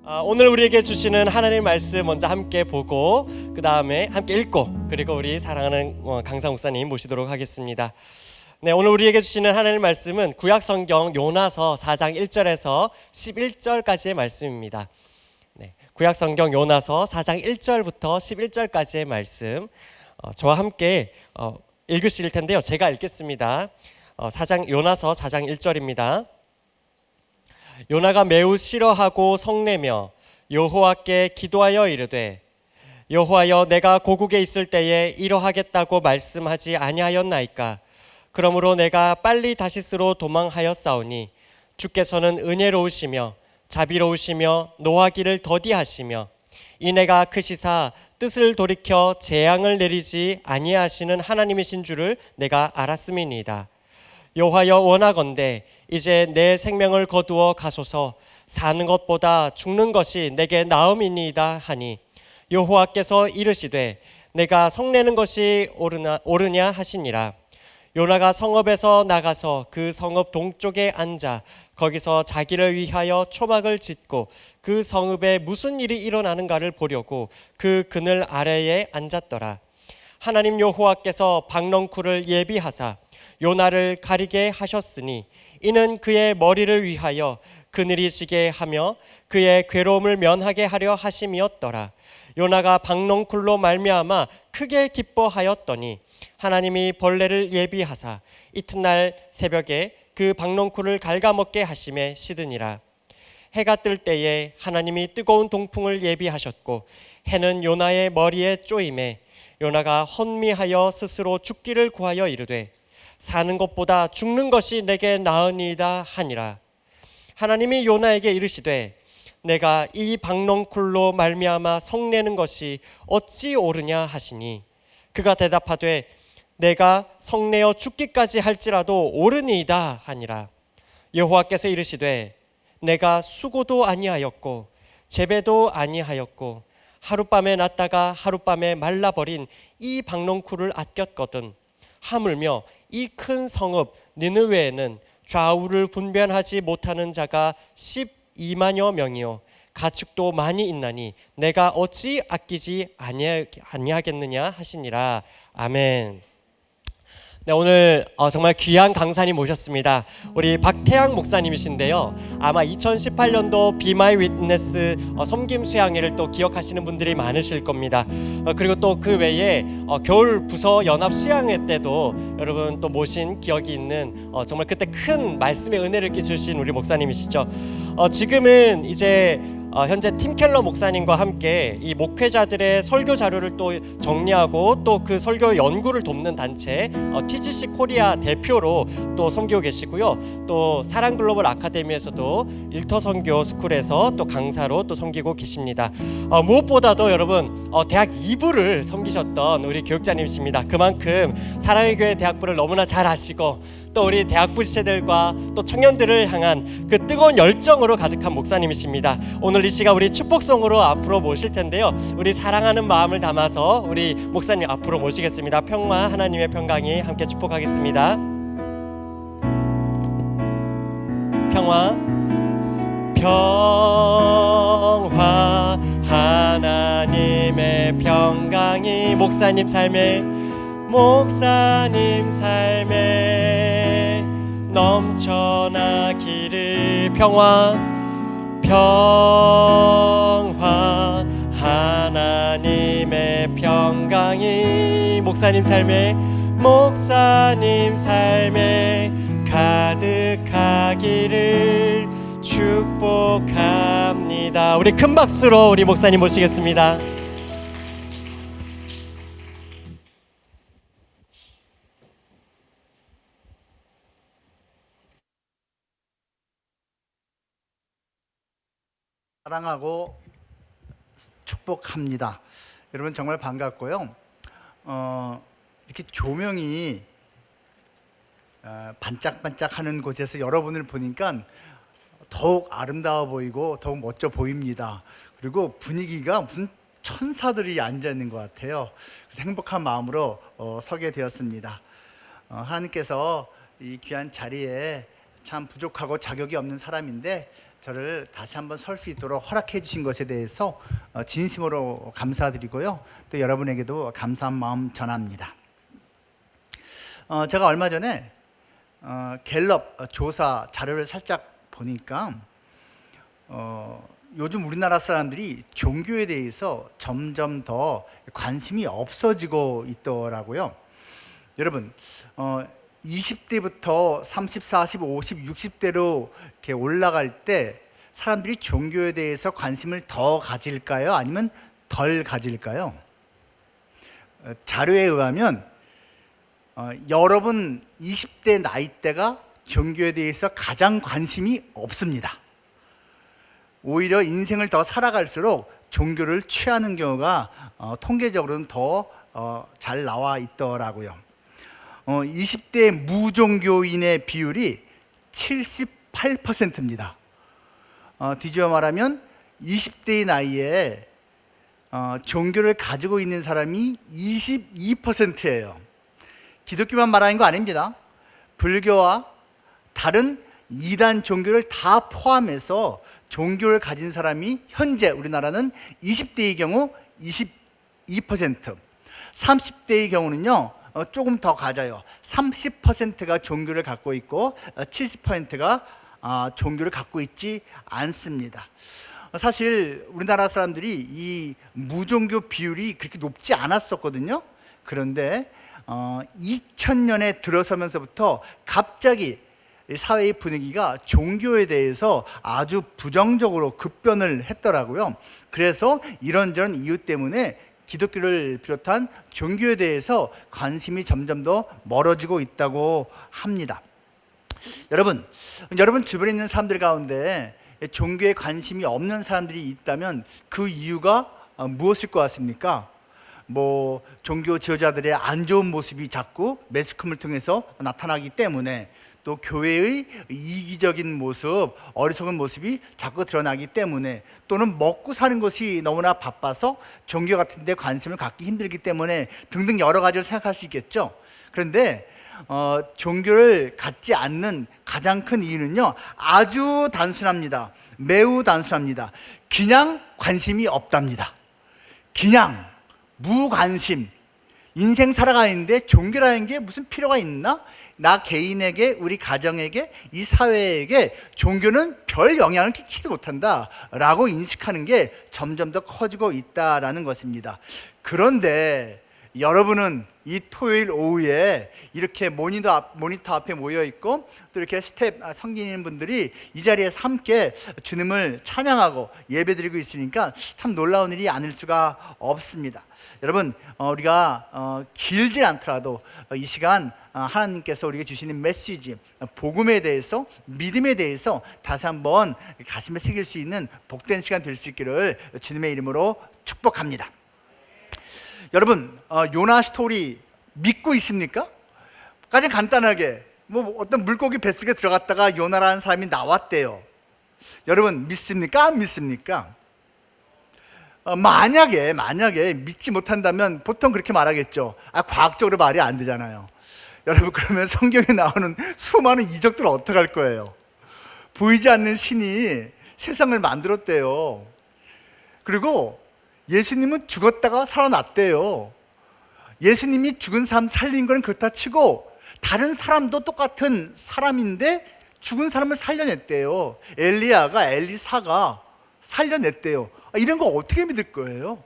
오늘 우리에게 주시는 하나님의 말씀 먼저 함께 보고 그 다음에 함께 읽고 그리고 우리 사랑하는 강사 목사님 모시도록 하겠습니다. 네, 오늘 우리에게 주시는 하나님의 말씀은 구약성경 요나서 4장 1절에서 11절까지의 말씀입니다. 네, 구약성경 요나서 4장 1절부터 11절까지의 말씀 저와 함께 읽으실 텐데요. 제가 읽겠습니다. 요나서 4장 1절입니다. 요나가 매우 싫어하고 성내며 여호와께 기도하여 이르되 여호와여, 내가 고국에 있을 때에 이러하겠다고 말씀하지 아니하였나이까? 그러므로 내가 빨리 다시스로 도망하였사오니 주께서는 은혜로우시며 자비로우시며 노하기를 더디하시며 이내가 크시사 뜻을 돌이켜 재앙을 내리지 아니하시는 하나님이신 줄을 내가 알았음이니이다. 여호와여, 원하건대 이제 내 생명을 거두어 가소서. 사는 것보다 죽는 것이 내게 나음이니이다 하니 여호와께서 이르시되 내가 성내는 것이 옳으냐 하시니라. 요나가 성읍에서 나가서 그 성읍 동쪽에 앉아 거기서 자기를 위하여 초막을 짓고 그 성읍에 무슨 일이 일어나는가를 보려고 그 그늘 아래에 앉았더라. 하나님 여호와께서 박넝쿨을 예비하사 요나를 가리게 하셨으니 이는 그의 머리를 위하여 그늘이 지게 하며 그의 괴로움을 면하게 하려 하심이었더라. 요나가 박넝쿨로 말미암아 크게 기뻐하였더니 하나님이 벌레를 예비하사 이튿날 새벽에 그 박넝쿨을 갉아먹게 하심에 시드니라. 해가 뜰 때에 하나님이 뜨거운 동풍을 예비하셨고 해는 요나의 머리에 쪼임에 요나가 헌미하여 스스로 죽기를 구하여 이르되 사는 것보다 죽는 것이 내게 나으니이다 하니라. 하나님이 요나에게 이르시되 내가 이 박넝쿨로 말미암아 성내는 것이 어찌 옳으냐 하시니 그가 대답하되 내가 성내어 죽기까지 할지라도 옳으니이다 하니라. 여호와께서 이르시되 내가 수고도 아니하였고 재배도 아니하였고 하룻밤에 났다가 하룻밤에 말라버린 이 박넝쿨을 아꼈거든. 하물며 이 큰 성읍 니느웨에는 좌우를 분별하지 못하는 자가 12만여 명이요 가축도 많이 있나니 내가 어찌 아끼지 아니하겠느냐 하시니라. 아멘. 네, 오늘 정말 귀한 강사님 모셨습니다. 우리 박태양 목사님이신데요. 아마 2018년도 Be My Witness 섬김 수양회를 또 기억하시는 분들이 많으실 겁니다. 그리고 또 그 외에 겨울 부서 연합 수양회 때도 여러분 또 모신 기억이 있는 정말 그때 큰 말씀의 은혜를 끼치신 우리 목사님이시죠. 지금은 이제 현재 팀 켈러 목사님과 함께 이 목회자들의 설교 자료를 또 정리하고 또 그 설교 연구를 돕는 단체 TGC 코리아 대표로 또 섬기고 계시고요. 또 사랑 글로벌 아카데미에서도 일터 선교 스쿨에서 또 강사로 또 섬기고 계십니다. 무엇보다도 여러분 대학 2부를 섬기셨던 우리 교육자님이십니다. 그만큼 사랑의 교회 대학부를 너무나 잘 아시고 또 우리 대학부 지체들과 또 청년들을 향한 그 뜨거운 열정으로 가득한 목사님이십니다. 오늘 이 시간 우리 축복송으로 앞으로 모실 텐데요. 우리 사랑하는 마음을 담아서 우리 목사님 앞으로 모시겠습니다. 평화 하나님의 평강이 함께 축복하겠습니다. 평화 하나님의 평강이 목사님 삶에 넘쳐나기를. 평화 하나님의 평강이 목사님 삶에 가득하기를 축복합니다. 우리 큰 박수로 우리 목사님 모시겠습니다. 사랑하고 축복합니다. 여러분 정말 반갑고요. 이렇게 조명이 반짝반짝하는 곳에서 여러분을 보니까 더욱 아름다워 보이고 더욱 멋져 보입니다. 그리고 분위기가 무슨 천사들이 앉아 있는 것 같아요. 그래서 행복한 마음으로 서게 되었습니다. 하나님께서 이 귀한 자리에 참 부족하고 자격이 없는 사람인데 저를 다시 한번 설 수 있도록 허락해 주신 것에 대해서 진심으로 감사드리고요. 또 여러분에게도 감사한 마음 전합니다. 제가 얼마 전에 갤럽 조사 자료를 살짝 보니까 요즘 우리나라 사람들이 종교에 대해서 점점 더 관심이 없어지고 있더라고요. 여러분 20대부터 30, 40, 50, 60대로 이렇게 올라갈 때 사람들이 종교에 대해서 관심을 더 가질까요? 아니면 덜 가질까요? 자료에 의하면 여러분 20대 나이대가 종교에 대해서 가장 관심이 없습니다. 오히려 인생을 더 살아갈수록 종교를 취하는 경우가 통계적으로는 더 잘 나와 있더라고요. 20대 무종교인의 비율이 78%입니다. 뒤집어 말하면 20대의 나이에 종교를 가지고 있는 사람이 22%예요. 기독교만 말하는 거 아닙니다. 불교와 다른 이단 종교를 다 포함해서 종교를 가진 사람이 현재 우리나라는 20대의 경우 22%, 30대의 경우는요 조금 더 가져요. 30%가 종교를 갖고 있고 70%가 종교를 갖고 있지 않습니다. 사실 우리나라 사람들이 이 무종교 비율이 그렇게 높지 않았었거든요. 그런데 2000년에 들어서면서부터 갑자기 사회의 분위기가 종교에 대해서 아주 부정적으로 급변을 했더라고요. 그래서 이런저런 이유 때문에 기독교를 비롯한 종교에 대해서 관심이 점점 더 멀어지고 있다고 합니다. 여러분 주변에 있는 사람들 가운데 종교에 관심이 없는 사람들이 있다면 그 이유가 무엇일 것 같습니까? 종교 지도자들의 안 좋은 모습이 자꾸 매스컴을 통해서 나타나기 때문에, 또 교회의 이기적인 모습, 어리석은 모습이 자꾸 드러나기 때문에, 또는 먹고 사는 것이 너무나 바빠서 종교 같은 데 관심을 갖기 힘들기 때문에 등등 여러 가지를 생각할 수 있겠죠. 그런데 종교를 갖지 않는 가장 큰 이유는요 아주 단순합니다. 매우 단순합니다. 그냥 관심이 없답니다. 그냥 무관심. 인생 살아가는데 종교라는 게 무슨 필요가 있나? 나 개인에게, 우리 가정에게, 이 사회에게 종교는 별 영향을 끼치지 못한다 라고 인식하는 게 점점 더 커지고 있다라는 것입니다. 그런데 여러분은 이 토요일 오후에 이렇게 모니터 앞에 모여 있고, 또 이렇게 스텝 성기인 분들이 이 자리에서 함께 주님을 찬양하고 예배드리고 있으니까 참 놀라운 일이 아닐 수가 없습니다. 여러분 우리가 길지 않더라도 이 시간 하나님께서 우리에게 주시는 메시지, 복음에 대해서, 믿음에 대해서 다시 한번 가슴에 새길 수 있는 복된 시간 될 수 있기를 주님의 이름으로 축복합니다. 여러분 요나 스토리 믿고 있습니까? 가장 간단하게 어떤 물고기 뱃속에 들어갔다가 요나라는 사람이 나왔대요. 여러분 믿습니까? 안 믿습니까? 만약에 믿지 못한다면 보통 그렇게 말하겠죠. 과학적으로 말이 안 되잖아요. 여러분 그러면 성경에 나오는 수많은 이적들을 어떻게 할 거예요? 보이지 않는 신이 세상을 만들었대요. 그리고 예수님은 죽었다가 살아났대요. 예수님이 죽은 사람 살린 건 그렇다 치고 다른 사람도 똑같은 사람인데 죽은 사람을 살려냈대요. 엘리사가 살려냈대요. 이런 거 어떻게 믿을 거예요?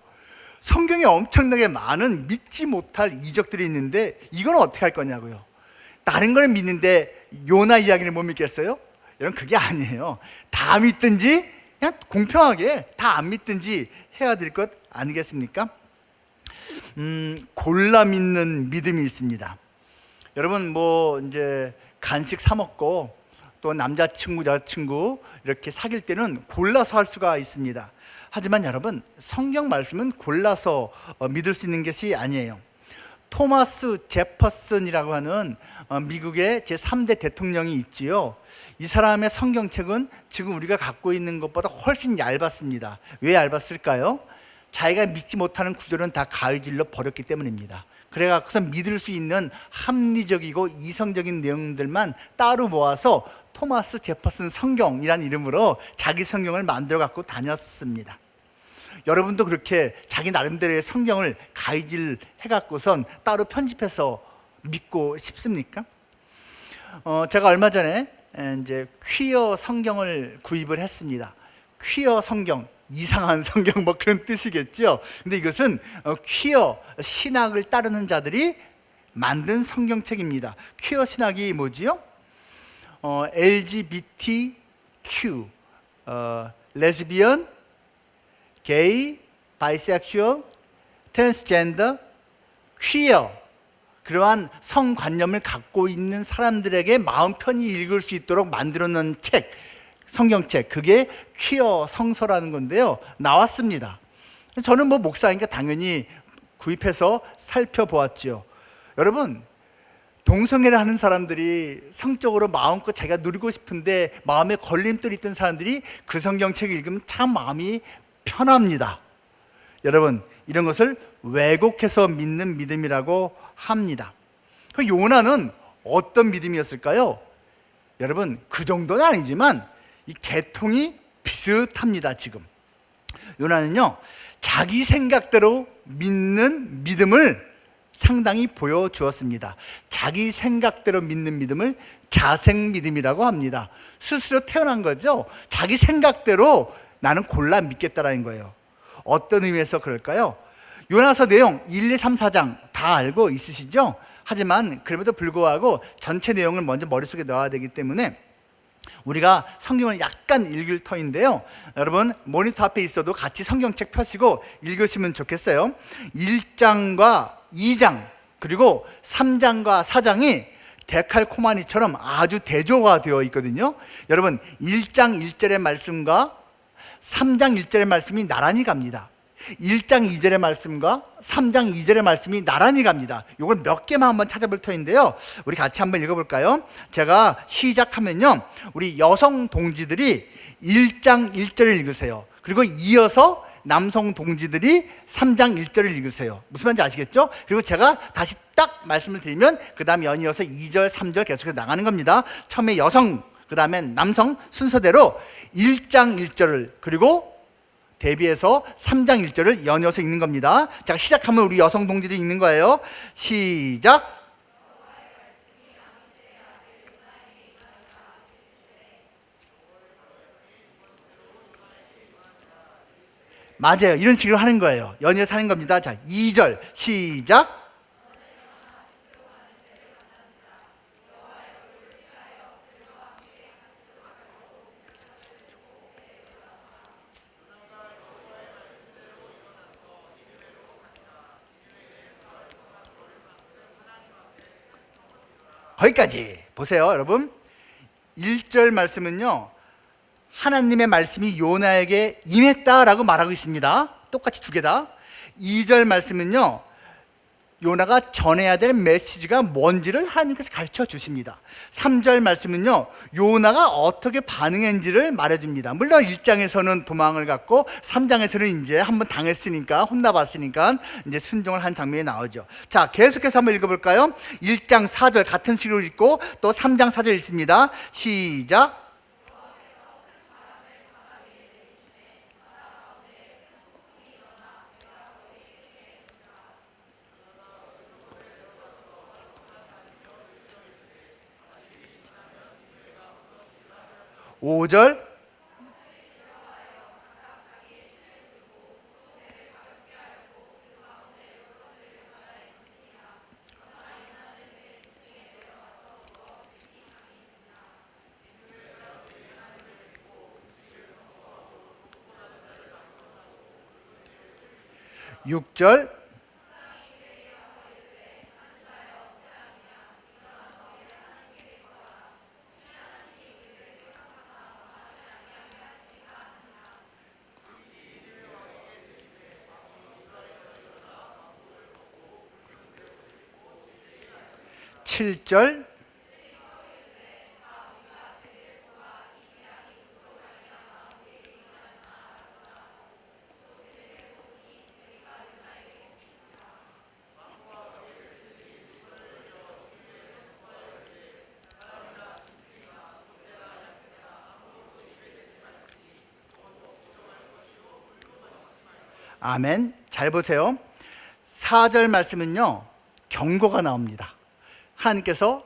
성경에 엄청나게 많은 믿지 못할 이적들이 있는데 이건 어떻게 할 거냐고요. 다른 걸 믿는데 요나 이야기를 못 믿겠어요? 여러분 그게 아니에요. 다 믿든지 그냥 공평하게 다 안 믿든지 해야 될 것 아니겠습니까? 골라 믿는 믿음이 있습니다. 여러분 이제 간식 사 먹고 또 남자친구 여자친구 이렇게 사귈 때는 골라서 할 수가 있습니다. 하지만 여러분 성경 말씀은 골라서 믿을 수 있는 것이 아니에요. 토마스 제퍼슨이라고 하는 미국의 제3대 대통령이 있지요. 이 사람의 성경책은 지금 우리가 갖고 있는 것보다 훨씬 얇았습니다. 왜 얇았을까요? 자기가 믿지 못하는 구절은 다 가위질로 버렸기 때문입니다. 그래갖고서 믿을 수 있는 합리적이고 이성적인 내용들만 따로 모아서 토마스 제퍼슨 성경이라는 이름으로 자기 성경을 만들어 갖고 다녔습니다. 여러분도 그렇게 자기 나름대로의 성경을 가이드를 해갖고선 따로 편집해서 믿고 싶습니까? 제가 얼마 전에 이제 퀴어 성경을 구입을 했습니다. 퀴어 성경, 이상한 성경 뭐 그런 뜻이겠죠. 근데 이것은 퀴어 신학을 따르는 자들이 만든 성경책입니다. 퀴어 신학이 뭐지요? LGBTQ, 레즈비언, 게이, 바이섹슈얼, 트랜스젠더, 퀴어, 그러한 성관념을 갖고 있는 사람들에게 마음 편히 읽을 수 있도록 만들어 놓은 책, 성경책, 그게 퀴어 성서라는 건데요. 나왔습니다. 저는 뭐 목사니까 당연히 구입해서 살펴보았죠. 여러분, 동성애를 하는 사람들이 성적으로 마음껏 자기가 누리고 싶은데 마음에 걸림돌이 있던 사람들이 그 성경책을 읽으면 참 마음이 편합니다. 여러분, 이런 것을 왜곡해서 믿는 믿음이라고 합니다. 그 요나는 어떤 믿음이었을까요? 여러분, 그 정도는 아니지만 이 계통이 비슷합니다. 지금 요나는요, 자기 생각대로 믿는 믿음을 상당히 보여주었습니다. 자기 생각대로 믿는 믿음을 자생 믿음이라고 합니다. 스스로 태어난 거죠. 자기 생각대로 나는 골라 믿겠다라는 거예요. 어떤 의미에서 그럴까요? 요나서 내용 1, 2, 3, 4장 다 알고 있으시죠? 하지만 그럼에도 불구하고 전체 내용을 먼저 머릿속에 넣어야 되기 때문에 우리가 성경을 약간 읽을 터인데요. 여러분, 모니터 앞에 있어도 같이 성경책 펴시고 읽으시면 좋겠어요. 1장과 2장 그리고 3장과 4장이 데칼코마니처럼 아주 대조가 되어 있거든요. 여러분, 1장 1절의 말씀과 3장 1절의 말씀이 나란히 갑니다. 1장 2절의 말씀과 3장 2절의 말씀이 나란히 갑니다. 이걸 몇 개만 한번 찾아볼 터인데요. 우리 같이 한번 읽어볼까요? 제가 시작하면요, 우리 여성 동지들이 1장 1절을 읽으세요. 그리고 이어서 남성 동지들이 3장 1절을 읽으세요. 무슨 말인지 아시겠죠? 그리고 제가 다시 딱 말씀을 드리면 그 다음 연이어서 2절 3절 계속해서 나가는 겁니다. 처음에 여성, 그 다음에 남성 순서대로 1장 1절을 그리고 대비해서 3장 1절을 연이어서 읽는 겁니다. 자, 시작하면 우리 여성 동지들이 읽는 거예요. 시작. 맞아요. 이런 식으로 하는 거예요. 연이어서 하는 겁니다. 자, 2절 시작. 거기까지 보세요. 여러분, 1절 말씀은요, 하나님의 말씀이 요나에게 임했다라고 말하고 있습니다. 똑같이 두 개다. 2절 말씀은요, 요나가 전해야 될 메시지가 뭔지를 하나님께서 가르쳐 주십니다. 3절 말씀은요, 요나가 어떻게 반응했는지를 말해줍니다. 물론 1장에서는 도망을 갔고 3장에서는 이제 한번 당했으니까, 혼나봤으니까 이제 순종을 한 장면이 나오죠. 자, 계속해서 한번 읽어볼까요? 1장 4절 같은 식으로 읽고 또 3장 4절 읽습니다. 시작. 오절 6절 칠절 아멘. 잘 보세요. 4절 말씀은요, 경고가 나옵니다. 하나님께서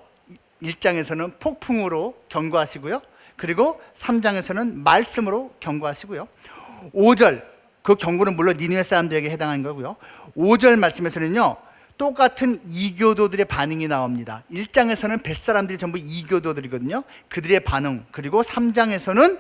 1장에서는 폭풍으로 경고하시고요, 그리고 3장에서는 말씀으로 경고하시고요. 5절, 그 경고는 물론 니느웨 사람들에게 해당한 거고요. 5절 말씀에서는요, 똑같은 이교도들의 반응이 나옵니다. 1장에서는 벳사람들이 전부 이교도들이거든요. 그들의 반응. 그리고 3장에서는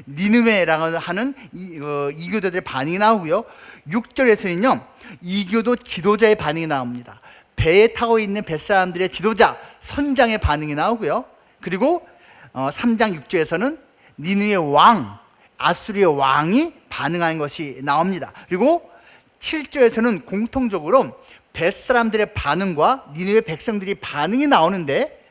니느웨라고 하는 이교도들의 반응이 나오고요. 6절에서는요, 이교도 지도자의 반응이 나옵니다. 배에 타고 있는 벳사람들의 지도자, 선장의 반응이 나오고요. 그리고 3장 6절에서는 니느웨 왕, 아수르의 왕이 반응한 것이 나옵니다. 그리고 7절에서는 공통적으로 벳사람들의 반응과 니느웨 백성들이 반응이 나오는데,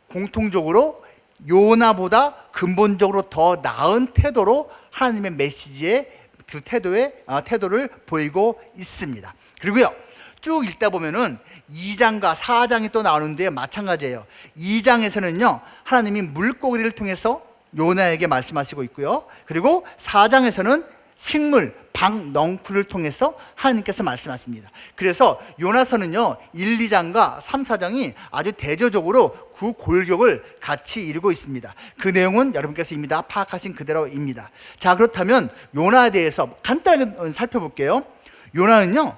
공통적으로 요나보다 근본적으로 더 나은 태도로 하나님의 메시지의 그 태도를 보이고 있습니다. 그리고요, 쭉 읽다 보면은 2장과 4장이 또 나오는데 마찬가지예요. 2장에서는요, 하나님이 물고기를 통해서 요나에게 말씀하시고 있고요. 그리고 4장에서는 식물, 박넝쿨을 통해서 하나님께서 말씀하십니다. 그래서 요나서는요, 1, 2장과 3, 4장이 아주 대조적으로 그 골격을 같이 이루고 있습니다. 그 내용은 여러분께서 이미 다 파악하신 그대로입니다. 자, 그렇다면 요나에 대해서 간단하게 살펴볼게요. 요나는요,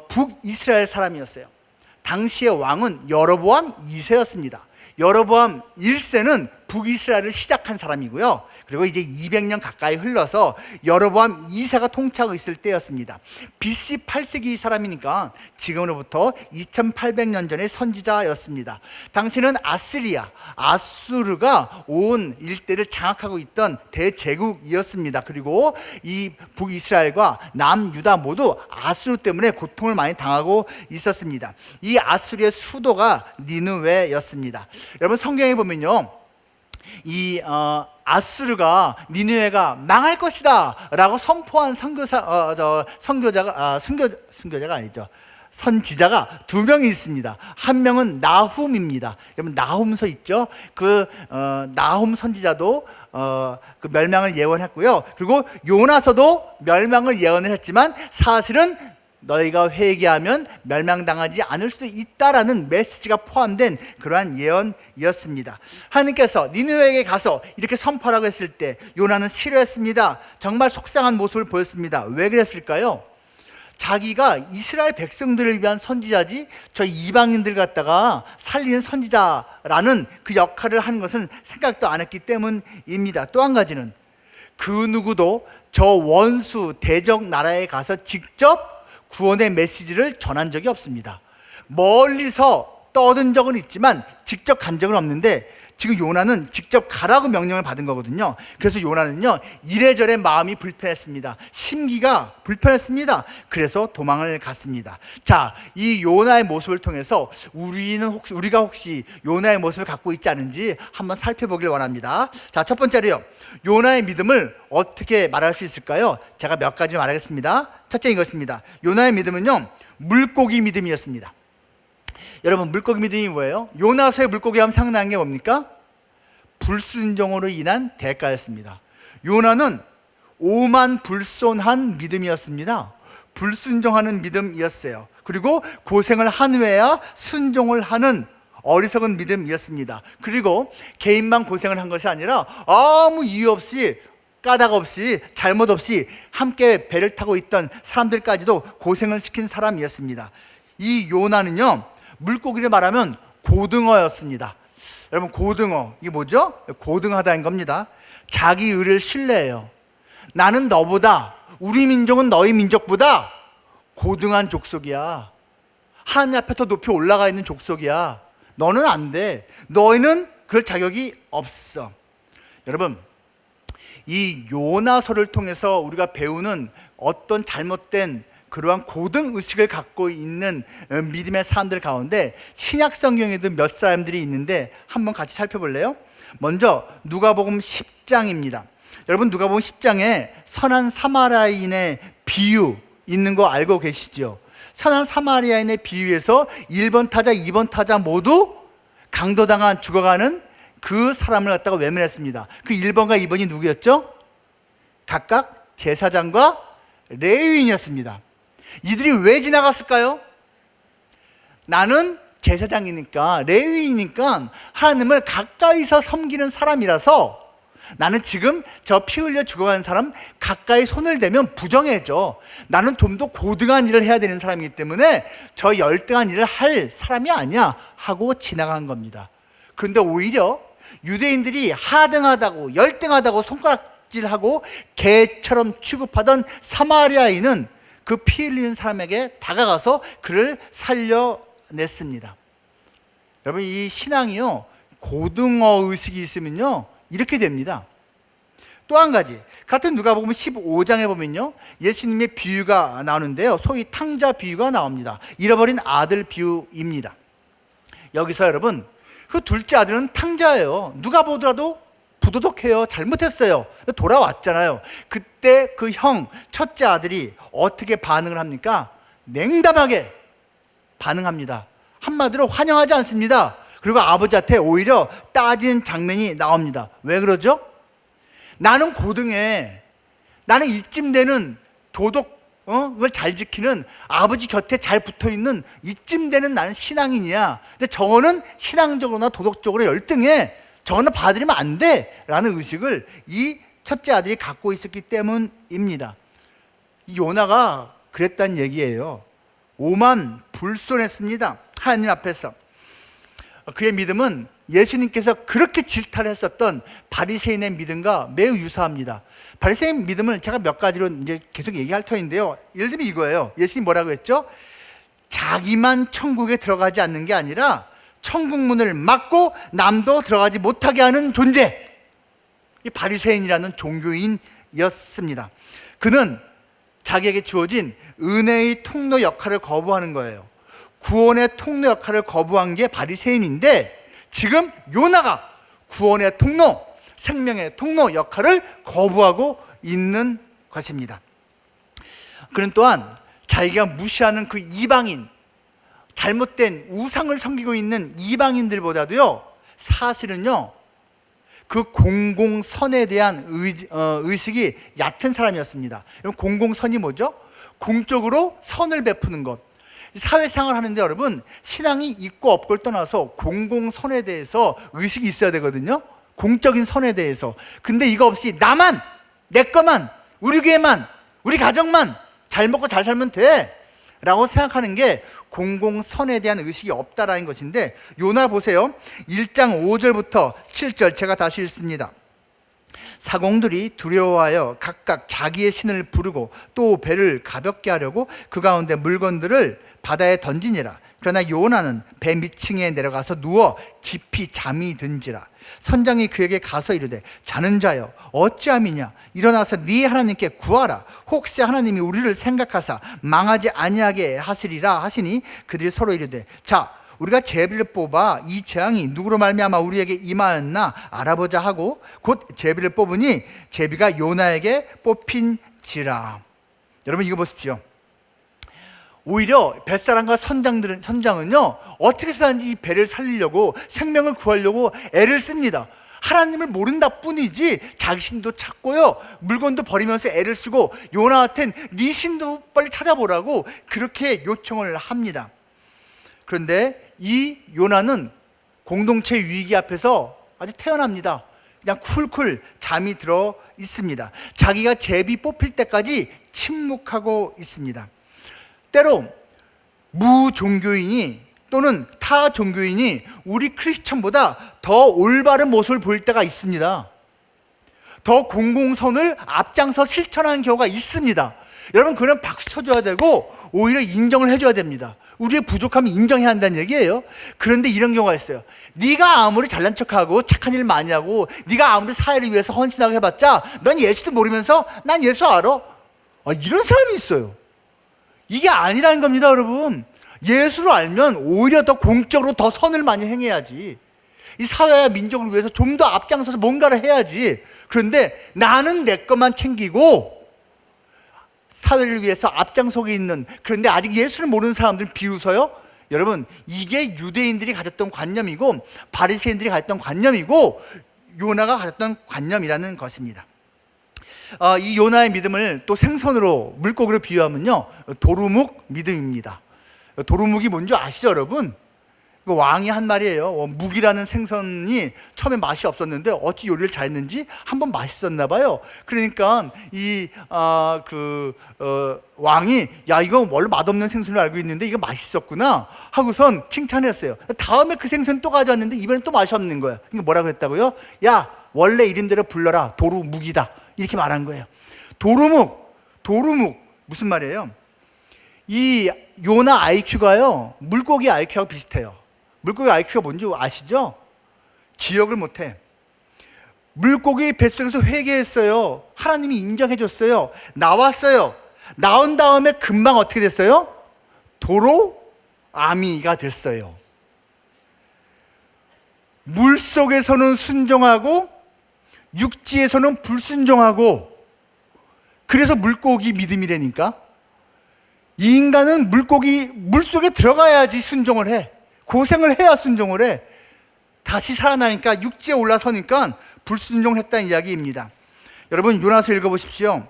북이스라엘 사람이었어요. 당시의 왕은 여로보암 2세였습니다. 여로보암 1세는 북이스라엘을 시작한 사람이고요. 그리고 이제 200년 가까이 흘러서 여로보암 2세가 통치하고 있을 때였습니다. BC 8세기 사람이니까 지금으로부터 2800년 전의 선지자였습니다. 당시는 아수르가 온 일대를 장악하고 있던 대제국이었습니다. 그리고 이 북이스라엘과 남유다 모두 아수르 때문에 고통을 많이 당하고 있었습니다. 이 아수르의 수도가 니느웨였습니다. 여러분, 성경에 보면요, 이 니느웨가 망할 것이다 라고 선포한 선지자가 두 명이 있습니다. 한 명은 나훔입니다. 여러분, 나훔서 있죠? 나훔 선지자도 그 멸망을 예언했고요. 그리고 요나서도 멸망을 예언을 했지만 사실은 너희가 회개하면 멸망당하지 않을 수 있다라는 메시지가 포함된 그러한 예언이었습니다. 하나님께서 니느웨에게 가서 이렇게 선포하라고 했을 때 요나는 싫어했습니다. 정말 속상한 모습을 보였습니다. 왜 그랬을까요? 자기가 이스라엘 백성들을 위한 선지자지 저 이방인들 갖다가 살리는 선지자라는 그 역할을 하는 것은 생각도 안 했기 때문입니다. 또 한 가지는 그 누구도 저 원수 대적 나라에 가서 직접 구원의 메시지를 전한 적이 없습니다. 멀리서 떠든 적은 있지만 직접 간 적은 없는데, 지금 요나는 직접 가라고 명령을 받은 거거든요. 그래서 요나는요, 이래저래 마음이 불편했습니다. 심기가 불편했습니다. 그래서 도망을 갔습니다. 자, 이 요나의 모습을 통해서 우리가 혹시 요나의 모습을 갖고 있지 않은지 한번 살펴보길 원합니다. 자, 첫 번째로요, 요나의 믿음을 어떻게 말할 수 있을까요? 제가 몇 가지 말하겠습니다. 첫째, 이것입니다. 요나의 믿음은요, 물고기 믿음이었습니다. 여러분, 물고기 믿음이 뭐예요? 요나서의 물고기 하면 생각나는 게 뭡니까? 불순종으로 인한 대가였습니다. 요나는 오만불손한 믿음이었습니다. 불순종하는 믿음이었어요. 그리고 고생을 한 후에야 순종을 하는 어리석은 믿음이었습니다. 그리고 개인만 고생을 한 것이 아니라 아무 이유 없이, 까닭 없이, 잘못 없이 함께 배를 타고 있던 사람들까지도 고생을 시킨 사람이었습니다. 이 요나는요, 물고기를 말하면 고등어였습니다. 여러분, 고등어, 이게 뭐죠? 고등하다는 겁니다. 자기 의를 신뢰해요. 나는 너보다, 우리 민족은 너희 민족보다 고등한 족속이야. 하나님 앞에 더 높이 올라가 있는 족속이야. 너는 안 돼. 너희는 그럴 자격이 없어. 여러분, 이 요나서를 통해서 우리가 배우는 어떤 잘못된 그러한 고등의식을 갖고 있는 믿음의 사람들 가운데 신약 성경에도 몇 사람들이 있는데 한번 같이 살펴볼래요? 먼저 누가복음 10장입니다. 여러분, 누가복음 10장에 선한 사마리아인의 비유 있는 거 알고 계시죠? 선한 사마리아인의 비유에서 1번 타자, 2번 타자 모두 강도당한 죽어가는 그 사람을 갖다가 외면했습니다. 그 1번과 2번이 누구였죠? 각각 제사장과 레위인이었습니다. 이들이 왜 지나갔을까요? 나는 제사장이니까, 레위이니까 하나님을 가까이서 섬기는 사람이라서 나는 지금 저 피 흘려 죽어가는 사람 가까이 손을 대면 부정해져. 나는 좀 더 고등한 일을 해야 되는 사람이기 때문에 저 열등한 일을 할 사람이 아니야 하고 지나간 겁니다. 그런데 오히려 유대인들이 하등하다고 열등하다고 손가락질하고 개처럼 취급하던 사마리아인은 그 피 흘리는 사람에게 다가가서 그를 살려냈습니다. 여러분, 이 신앙이요, 고등어 의식이 있으면요 이렇게 됩니다. 또 한 가지, 같은 누가복음 15장에 보면요 예수님의 비유가 나오는데요, 소위 탕자 비유가 나옵니다. 잃어버린 아들 비유입니다. 여기서 여러분, 그 둘째 아들은 탕자예요. 누가 보더라도 부도덕해요. 잘못했어요. 돌아왔잖아요. 그때 그 형 첫째 아들이 어떻게 반응을 합니까? 냉담하게 반응합니다. 한마디로 환영하지 않습니다. 그리고 아버지한테 오히려 따지는 장면이 나옵니다. 왜 그러죠? 나는 고등해. 나는 이쯤 되는 도덕을 잘 지키는, 아버지 곁에 잘 붙어있는 이쯤 되는 나는 신앙인이야. 근데 저거는 신앙적으로나 도덕적으로 열등해. 저거는 봐드리면 안 돼 라는 의식을 이 첫째 아들이 갖고 있었기 때문입니다. 이 요나가 그랬다는 얘기예요. 오만 불손했습니다. 하나님 앞에서. 그의 믿음은 예수님께서 그렇게 질타를 했었던 바리새인의 믿음과 매우 유사합니다. 바리새인 믿음을 제가 몇 가지로 이제 계속 얘기할 터인데요. 예를 들면 이거예요. 예수님 뭐라고 했죠? 자기만 천국에 들어가지 않는 게 아니라 천국 문을 막고 남도 들어가지 못하게 하는 존재. 이 바리새인이라는 종교인이었습니다. 그는 자기에게 주어진 은혜의 통로 역할을 거부하는 거예요. 구원의 통로 역할을 거부한 게 바리새인인데, 지금 요나가 구원의 통로, 생명의 통로 역할을 거부하고 있는 것입니다. 그는 또한 자기가 무시하는 그 이방인, 잘못된 우상을 섬기고 있는 이방인들보다도요, 사실은요 그 공공선에 대한 의식이 얕은 사람이었습니다. 공공선이 뭐죠? 공적으로 선을 베푸는 것. 사회생활 하는데 여러분, 신앙이 있고 없고를 떠나서 공공선에 대해서 의식이 있어야 되거든요. 공적인 선에 대해서. 근데 이거 없이 나만, 내 거만, 우리 교회만, 우리 가정만 잘 먹고 잘 살면 돼 라고 생각하는 게 공공선에 대한 의식이 없다라는 것인데, 요나 보세요. 1장 5절부터 7절 제가 다시 읽습니다. 사공들이 두려워하여 각각 자기의 신을 부르고 또 배를 가볍게 하려고 그 가운데 물건들을 바다에 던지니라. 그러나 요나는 배 밑층에 내려가서 누워 깊이 잠이 든지라. 선장이 그에게 가서 이르되, 자는 자여 어찌함이냐, 일어나서 네 하나님께 구하라. 혹시 하나님이 우리를 생각하사 망하지 아니하게 하시리라 하시니, 그들이 서로 이르되, 자, 우리가 제비를 뽑아 이 재앙이 누구로 말미암아 우리에게 임하였나 알아보자 하고 곧 제비를 뽑으니 제비가 요나에게 뽑힌지라. 여러분, 이거 보십시오. 오히려 뱃사람과 선장은요 어떻게 해서든지 이 배를 살리려고, 생명을 구하려고 애를 씁니다. 하나님을 모른다 뿐이지 자기 신도 찾고요, 물건도 버리면서 애를 쓰고 요나한텐 네 신도 빨리 찾아보라고 그렇게 요청을 합니다. 그런데 이 요나는 공동체 위기 앞에서 아주 태어납니다. 그냥 쿨쿨 잠이 들어 있습니다. 자기가 제비 뽑힐 때까지 침묵하고 있습니다. 때로 무종교인이 또는 타 종교인이 우리 크리스천보다 더 올바른 모습을 보일 때가 있습니다. 더 공공선을 앞장서 실천하는 경우가 있습니다. 여러분, 그는 박수 쳐줘야 되고 오히려 인정을 해줘야 됩니다. 우리의 부족함을 인정해야 한다는 얘기예요. 그런데 이런 경우가 있어요. 네가 아무리 잘난 척하고 착한 일 많이 하고 네가 아무리 사회를 위해서 헌신하고 해봤자 넌 예수도 모르면서 난 예수 알아. 이런 사람이 있어요. 이게 아니라는 겁니다, 여러분. 예수를 알면 오히려 더 공적으로 더 선을 많이 행해야지. 이 사회와 민족을 위해서 좀 더 앞장서서 뭔가를 해야지. 그런데 나는 내 것만 챙기고 사회를 위해서 앞장서고 있는, 그런데 아직 예수를 모르는 사람들은 비웃어요. 여러분, 이게 유대인들이 가졌던 관념이고 바리새인들이 가졌던 관념이고 요나가 가졌던 관념이라는 것입니다. 이 요나의 믿음을 또 생선으로 물고기로 비유하면요, 도루묵 믿음입니다. 도루묵이 뭔지 아시죠, 여러분? 그 왕이 한 말이에요. 묵이라는 생선이 처음에 맛이 없었는데 어찌 요리를 잘했는지 한번 맛있었나 봐요. 그러니까 왕이 야, 이거 원래 맛없는 생선을 알고 있는데 이거 맛있었구나 하고선 칭찬했어요. 다음에 그 생선 또 가져왔는데 이번엔 또 맛이 없는 거예요. 그러니까 뭐라 그랬다고요? 야, 원래 이름대로 불러라. 도루묵이다. 이렇게 말한 거예요. 도루묵 무슨 말이에요? 이 요나 IQ가요, 물고기 IQ하고 비슷해요. 물고기 IQ가 뭔지 아시죠? 기억을 못해. 물고기 뱃속에서 회개했어요. 하나님이 인정해 줬어요. 나왔어요. 나온 다음에 금방 어떻게 됐어요? 도로아미가 됐어요. 물속에서는 순종하고 육지에서는 불순종하고, 그래서 물고기 믿음이라니까. 이 인간은 물속에 들어가야지 순종을 해. 고생을 해야 순종을 해. 다시 살아나니까, 육지에 올라서니까 불순종을 했다는 이야기입니다. 여러분, 요나서 읽어보십시오.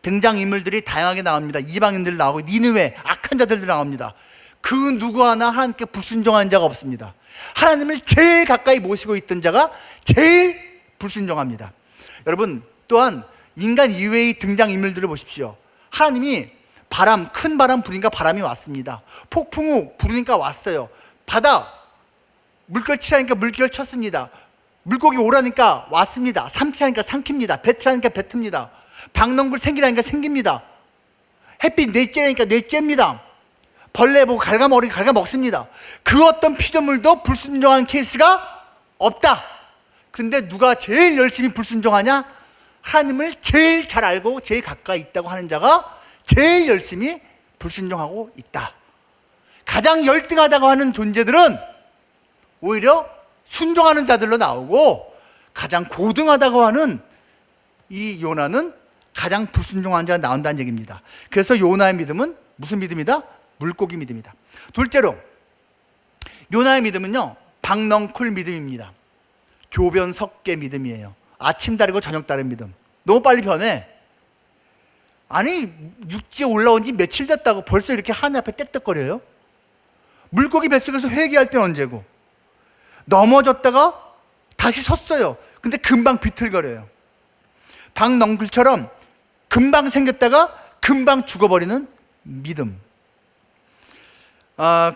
등장인물들이 다양하게 나옵니다. 이방인들 나오고 니느웨 악한 자들도 나옵니다. 그 누구 하나 하나님께 불순종한 자가 없습니다. 하나님을 제일 가까이 모시고 있던 자가 제일 불순종합니다. 여러분, 또한 인간 이외의 등장인물들을 보십시오. 하나님이 큰 바람 부니까 바람이 왔습니다. 폭풍우 부르니까 왔어요. 바다 물결 치라니까 물결 쳤습니다. 물고기 오라니까 왔습니다. 삼키라니까 삼킵니다. 뱉으라니까 뱉습니다. 박농굴 생기라니까 생깁니다. 햇빛 뇌쬐라니까 뇌쬐입니다. 벌레 보고 갉아먹으니까 갉아먹습니다. 그 어떤 피조물도 불순종한 케이스가 없다. 근데 누가 제일 열심히 불순종하냐? 하나님을 제일 잘 알고 제일 가까이 있다고 하는 자가 제일 열심히 불순종하고 있다. 가장 열등하다고 하는 존재들은 오히려 순종하는 자들로 나오고, 가장 고등하다고 하는 이 요나는 가장 불순종한 자가 나온다는 얘기입니다. 그래서 요나의 믿음은 무슨 믿음이다? 물고기 믿음이다. 둘째로, 요나의 믿음은요, 박넝쿨 믿음입니다. 교변 석계 믿음이에요. 아침 다르고 저녁 다른 믿음. 너무 빨리 변해. 아니, 육지에 올라온 지 며칠 됐다고 벌써 이렇게 하늘 앞에 떼떡거려요? 물고기 뱃속에서 회개할 때는 언제고, 넘어졌다가 다시 섰어요. 근데 금방 비틀거려요. 박넝쿨처럼 금방 생겼다가 금방 죽어버리는 믿음.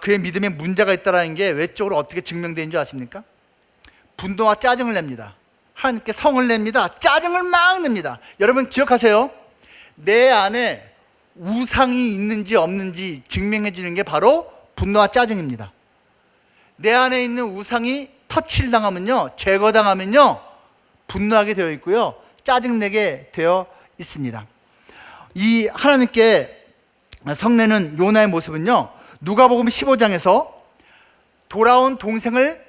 그의 믿음에 문제가 있다는 게 외적으로 어떻게 증명되는 줄 아십니까? 분노와 짜증을 냅니다. 하나님께 성을 냅니다. 짜증을 막 냅니다. 여러분 기억하세요. 내 안에 우상이 있는지 없는지 증명해 주는 게 바로 분노와 짜증입니다. 내 안에 있는 우상이 터치를 당하면요, 제거당하면요, 분노하게 되어 있고요, 짜증내게 되어 있습니다. 이 하나님께 성내는 요나의 모습은요, 누가복음 15장에서 돌아온 동생을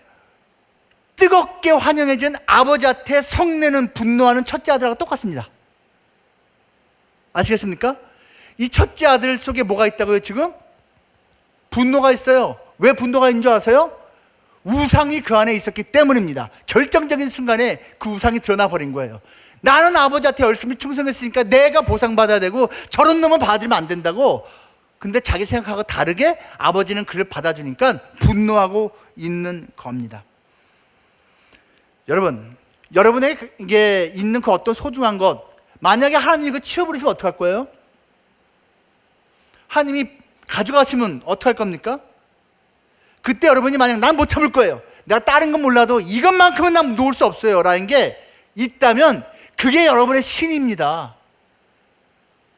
뜨겁게 환영해준 아버지한테 성내는 분노하는 첫째 아들하고 똑같습니다. 아시겠습니까? 이 첫째 아들 속에 뭐가 있다고요? 지금 분노가 있어요. 왜 분노가 있는 줄 아세요? 우상이 그 안에 있었기 때문입니다. 결정적인 순간에 그 우상이 드러나 버린 거예요. 나는 아버지한테 열심히 충성했으니까 내가 보상받아야 되고 저런 놈은 받아들이면 안 된다고. 근데 자기 생각하고 다르게 아버지는 그를 받아주니까 분노하고 있는 겁니다. 여러분, 여러분에게 있는 그 어떤 소중한 것, 만약에 하나님이 이거 치워버리시면 어떡할 거예요? 하나님이 가져가시면 어떡할 겁니까? 그때 여러분이 만약 난 못 참을 거예요, 내가 다른 건 몰라도 이것만큼은 난 놓을 수 없어요 라는 게 있다면 그게 여러분의 신입니다.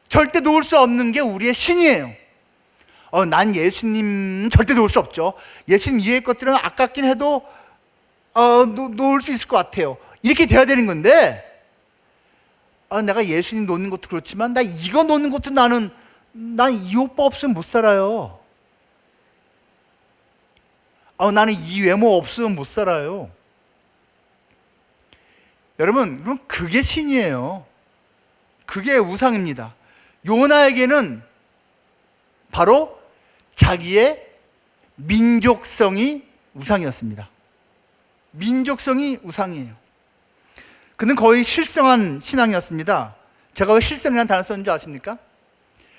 절대 놓을 수 없는 게 우리의 신이에요. 난 예수님 절대 놓을 수 없죠. 예수님 이외의 것들은 아깝긴 해도 놓을 수 있을 것 같아요. 이렇게 돼야 되는 건데, 내가 예수님 놓는 것도 그렇지만 나 이거 놓는 것도 난 이 오빠 없으면 못 살아요. 나는 이 외모 없으면 못 살아요. 여러분, 그럼 그게 신이에요. 그게 우상입니다. 요나에게는 바로 자기의 민족성이 우상이었습니다. 민족성이 우상이에요. 그는 거의 실성한 신앙이었습니다. 제가 왜 실성이라는 단어 썼는지 아십니까?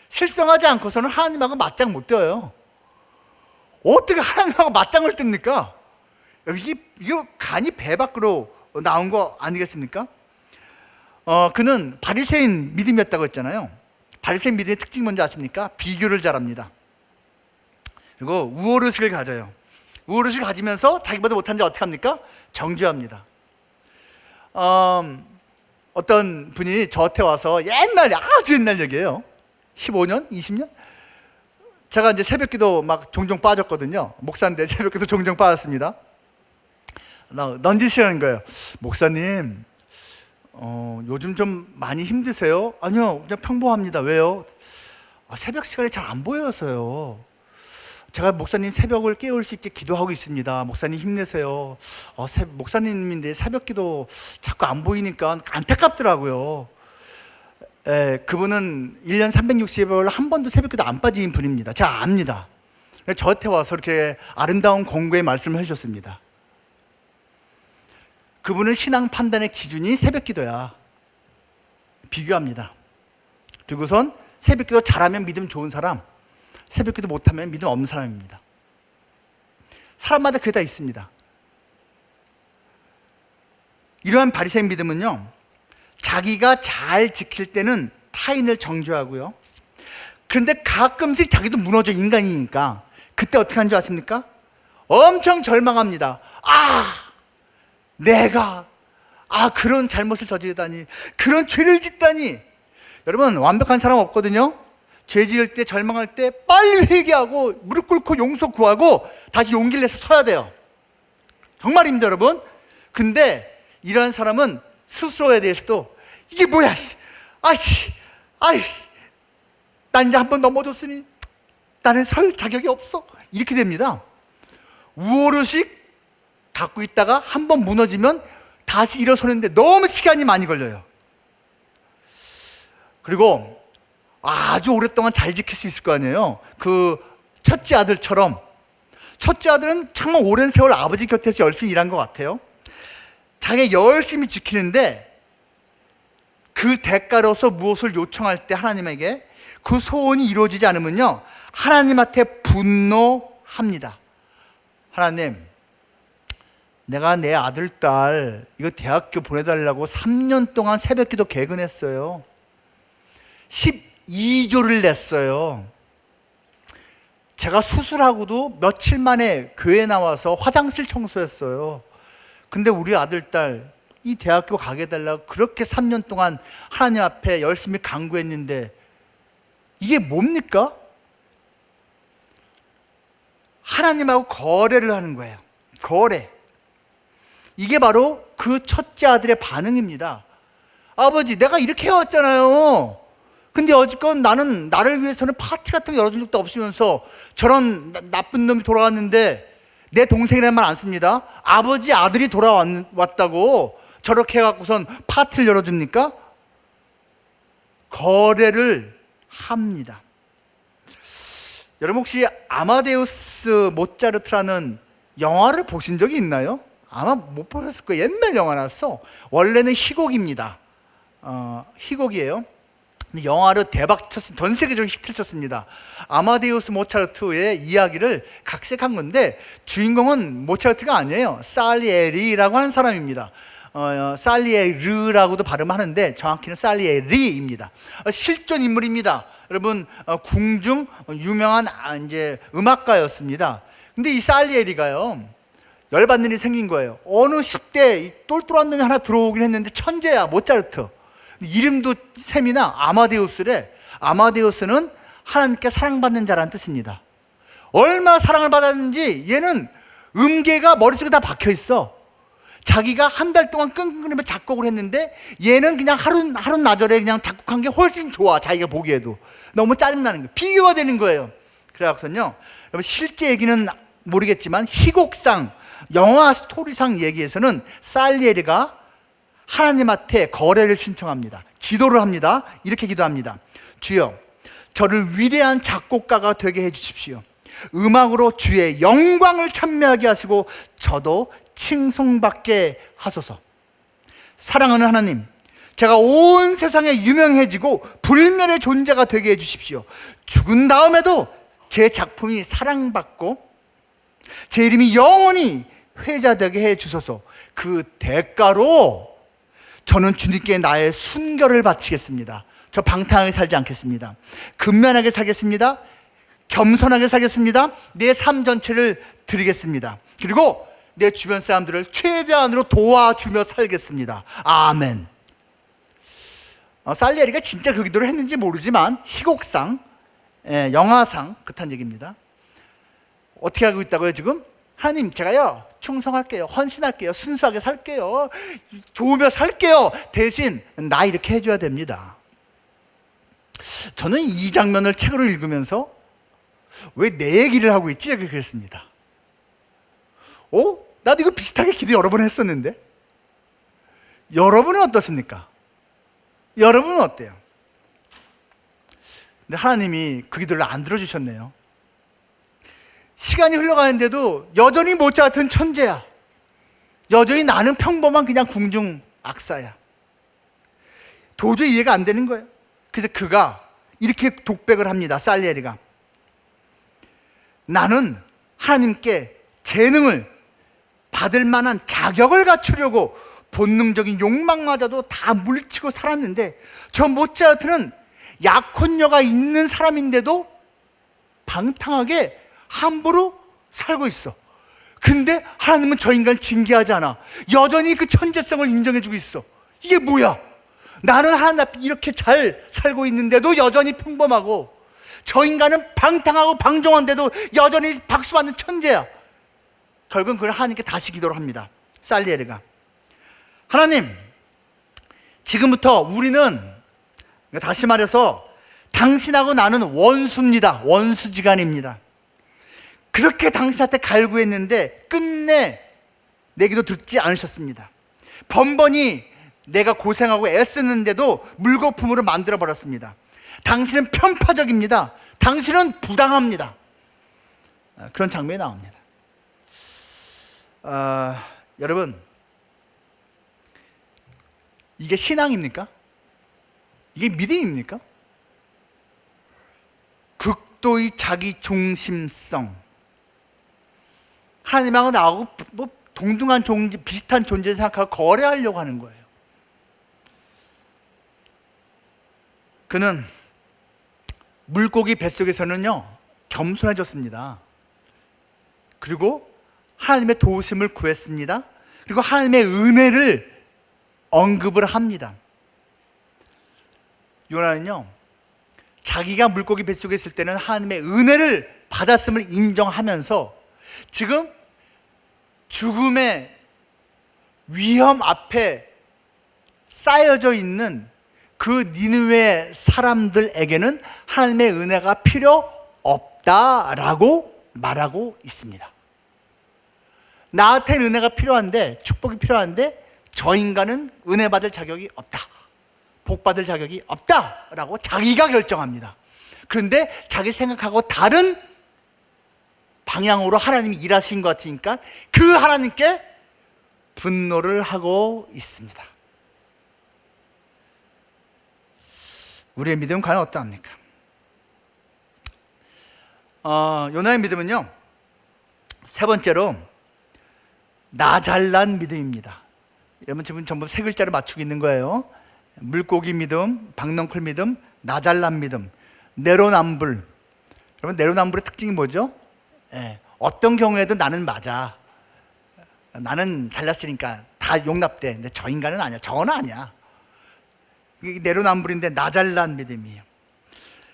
실성하지 않고서는 하나님하고 맞짱 못 떠요. 어떻게 하나님하고 맞짱을 뜹니까? 이거 간이 배 밖으로 나온 거 아니겠습니까? 그는 바리새인 믿음이었다고 했잖아요. 바리새인 믿음의 특징 뭔지 아십니까? 비교를 잘합니다. 그리고 우월의식을 가져요. 우월의식을 가지면서 자기보다 못한 자 어떻게 합니까? 정죄합니다. 어떤 분이 저한테 와서 아주 옛날 얘기예요. 15년? 20년? 제가 이제 새벽기도 막 종종 빠졌거든요. 목사인데 새벽기도 종종 빠졌습니다. 넌지시라는 거예요. 목사님, 요즘 좀 많이 힘드세요? 아니요, 그냥 평범합니다. 왜요? 새벽 시간이 잘 안 보여서요. 제가 목사님 새벽을 깨울 수 있게 기도하고 있습니다. 목사님 힘내세요. 목사님인데 새벽기도 자꾸 안 보이니까 안타깝더라고요. 그분은 1년 360일 한 번도 새벽기도 안 빠진 분입니다. 제가 압니다. 저한테 와서 이렇게 아름다운 공고의 말씀을 해주셨습니다. 그분은 신앙 판단의 기준이 새벽기도야. 비교합니다. 그리고선 새벽기도 잘하면 믿음 좋은 사람, 새벽기도 못하면 믿음 없는 사람입니다. 사람마다 그게 다 있습니다. 이러한 바리새인 믿음은요, 자기가 잘 지킬 때는 타인을 정죄하고요, 그런데 가끔씩 자기도 무너져, 인간이니까. 그때 어떻게 하는 줄 아십니까? 엄청 절망합니다. 내가 그런 잘못을 저지르다니, 그런 죄를 짓다니. 여러분, 완벽한 사람 없거든요. 죄 지을 때, 절망할 때 빨리 회개하고 무릎 꿇고 용서 구하고 다시 용기를 내서 서야 돼요. 정말입니다, 여러분. 근데 이러한 사람은 스스로에 대해서도 이게 뭐야, 난 이제 한 번 넘어졌으니 나는 설 자격이 없어, 이렇게 됩니다. 우월의식 갖고 있다가 한 번 무너지면 다시 일어서는데 너무 시간이 많이 걸려요. 그리고 아주 오랫동안 잘 지킬 수 있을 거 아니에요. 그 첫째 아들처럼. 첫째 아들은 정말 오랜 세월 아버지 곁에서 열심히 일한 것 같아요. 자기가 열심히 지키는데 그 대가로서 무엇을 요청할 때 하나님에게 그 소원이 이루어지지 않으면요, 하나님한테 분노합니다. 하나님, 내가 내 아들, 딸 이거 대학교 보내달라고 3년 동안 새벽기도 개근했어요. 12조를 냈어요. 제가 수술하고도 며칠 만에 교회 나와서 화장실 청소했어요. 근데 우리 아들, 딸 이 대학교 가게 해달라고 그렇게 3년 동안 하나님 앞에 열심히 간구했는데 이게 뭡니까? 하나님하고 거래를 하는 거예요. 거래. 이게 바로 그 첫째 아들의 반응입니다. 아버지, 내가 이렇게 해왔잖아요. 근데 어쨌건 나는 나를 위해서는 파티 같은 거 열어준 적도 없으면서 저런 나쁜 놈이 돌아왔는데, 내 동생이라는 말 안 씁니다. 아버지 아들이 돌아왔다고 저렇게 해갖고선 파티를 열어줍니까? 거래를 합니다. 여러분, 혹시 아마데우스 모차르트라는 영화를 보신 적이 있나요? 아마 못 보셨을 거예요. 옛날 영화 나왔어. 원래는 희곡입니다. 희곡이에요. 영화로 대박 쳤습니다. 전 세계적으로 히트를 쳤습니다. 아마데우스 모차르트의 이야기를 각색한 건데 주인공은 모차르트가 아니에요. 살리에리라고 하는 사람입니다. 살리에르라고도 발음하는데 정확히는 살리에리입니다. 실존 인물입니다. 여러분, 궁중 유명한 이제 음악가였습니다. 근데 이 살리에리가요, 열받는 일이 생긴 거예요. 어느 10대 똘똘한 놈이 하나 들어오긴 했는데 천재야, 모차르트. 이름도 셈이나 아마데우스래. 아마데우스는 하나님께 사랑받는 자라는 뜻입니다. 얼마나 사랑을 받았는지 얘는 음계가 머릿속에 다 박혀 있어. 자기가 한 달 동안 끙끙거리며 작곡을 했는데 얘는 그냥 하루나절에 그냥 작곡한 게 훨씬 좋아. 자기가 보기에도 너무 짜증나는 거예요. 비교가 되는 거예요. 그래갖고서는요, 여러분, 실제 얘기는 모르겠지만 희곡상, 영화 스토리상 얘기에서는 살리에리가 하나님한테 거래를 신청합니다. 기도를 합니다. 이렇게 기도합니다. 주여, 저를 위대한 작곡가가 되게 해주십시오. 음악으로 주의 영광을 찬미하게 하시고 저도 칭송받게 하소서. 사랑하는 하나님, 제가 온 세상에 유명해지고 불멸의 존재가 되게 해주십시오. 죽은 다음에도 제 작품이 사랑받고 제 이름이 영원히 회자되게 해주소서. 그 대가로 저는 주님께 나의 순결을 바치겠습니다. 저 방탕하게 살지 않겠습니다. 근면하게 살겠습니다. 겸손하게 살겠습니다. 내 삶 전체를 드리겠습니다. 그리고 내 주변 사람들을 최대한으로 도와주며 살겠습니다. 아멘. 살리에리가 진짜 그 기도를 했는지 모르지만 희곡상, 영화상 그렇다는 얘기입니다. 어떻게 하고 있다고요 지금? 하나님, 제가요 충성할게요, 헌신할게요, 순수하게 살게요, 도우며 살게요. 대신 나 이렇게 해줘야 됩니다. 저는 이 장면을 책으로 읽으면서 왜 내 얘기를 하고 있지? 이렇게 그랬습니다. 나도 이거 비슷하게 기도 여러 번 했었는데 여러분은 어떻습니까? 여러분은 어때요? 근데 하나님이 그 기도를 안 들어주셨네요. 시간이 흘러가는데도 여전히 모짜 같은 천재야. 여전히 나는 평범한 그냥 궁중 악사야. 도저히 이해가 안 되는 거예요. 그래서 그가 이렇게 독백을 합니다. 살리에리가, 나는 하나님께 재능을 받을 만한 자격을 갖추려고 본능적인 욕망마저도 다 물리치고 살았는데 저 모차르트는 약혼녀가 있는 사람인데도 방탕하게 함부로 살고 있어. 근데 하나님은 저 인간을 징계하지 않아. 여전히 그 천재성을 인정해주고 있어. 이게 뭐야? 나는 하나님 앞에 이렇게 잘 살고 있는데도 여전히 평범하고 저 인간은 방탕하고 방종한데도 여전히 박수받는 천재야. 결국은 그걸 하나님께 다시 기도를 합니다. 살리에르가, 하나님, 지금부터 우리는, 다시 말해서 당신하고 나는 원수입니다. 원수지간입니다. 그렇게 당신한테 갈구했는데 끝내 내 기도 듣지 않으셨습니다. 번번이 내가 고생하고 애쓰는데도 물거품으로 만들어버렸습니다. 당신은 편파적입니다. 당신은 부당합니다. 그런 장면이 나옵니다. 여러분, 이게 신앙입니까? 이게 믿음입니까? 극도의 자기 중심성, 하나님하고 나하고 뭐 동등한 존재, 비슷한 존재 생각하고 거래하려고 하는 거예요. 그는 물고기 뱃속에서는요 겸손해졌습니다. 그리고 하나님의 도우심을 구했습니다. 그리고 하나님의 은혜를 언급을 합니다. 요나는요 자기가 물고기 뱃속에 있을 때는 하나님의 은혜를 받았음을 인정하면서 지금 죽음의 위험 앞에 쌓여져 있는 그 니느웨 사람들에게는 하나님의 은혜가 필요 없다라고 말하고 있습니다. 나한테는 은혜가 필요한데, 축복이 필요한데 저 인간은 은혜 받을 자격이 없다, 복 받을 자격이 없다라고 자기가 결정합니다. 그런데 자기 생각하고 다른 방향으로 하나님이 일하신 것 같으니까 그 하나님께 분노를 하고 있습니다. 우리의 믿음은 과연 어떠합니까? 요나의 믿음은요 세 번째로 나 잘난 믿음입니다. 여러분 지금 전부 세 글자로 맞추고 있는 거예요. 물고기 믿음, 박넝쿨 믿음, 나 잘난 믿음, 내로남불. 여러분 내로남불의 특징이 뭐죠? 어떤 경우에도 나는 맞아, 나는 잘났으니까 다 용납돼. 근데 저 인간은 아니야, 저는 아니야. 이게 내로남불인데 나 잘난 믿음이에요.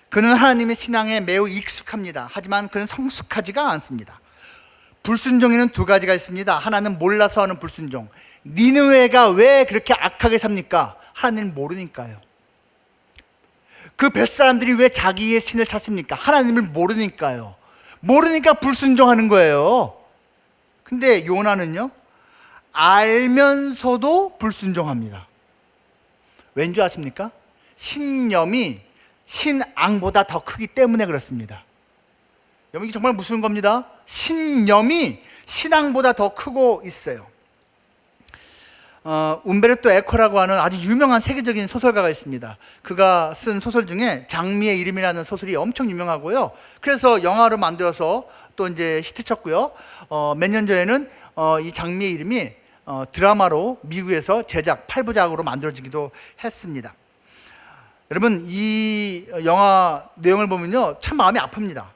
그는 하나님의 신앙에 매우 익숙합니다. 하지만 그는 성숙하지가 않습니다. 불순종에는 두 가지가 있습니다. 하나는 몰라서 하는 불순종. 니느웨가 왜 그렇게 악하게 삽니까? 하나님을 모르니까요. 그 뱃사람들이 왜 자기의 신을 찾습니까? 하나님을 모르니까요. 모르니까 불순종하는 거예요. 근데 요나는요 알면서도 불순종합니다. 왠지 아십니까? 신념이 신앙보다 더 크기 때문에 그렇습니다. 여러분 이게 정말 무서운 겁니다. 신념이 신앙보다 더 크고 있어요. 움베르토 에코라고 하는 아주 유명한 세계적인 소설가가 있습니다. 그가 쓴 소설 중에 장미의 이름이라는 소설이 엄청 유명하고요. 그래서 영화로 만들어서 또 이제 히트쳤고요. 몇 년 전에는 이 장미의 이름이 드라마로 미국에서 제작 8부작으로 만들어지기도 했습니다. 여러분, 이 영화 내용을 보면요, 참 마음이 아픕니다.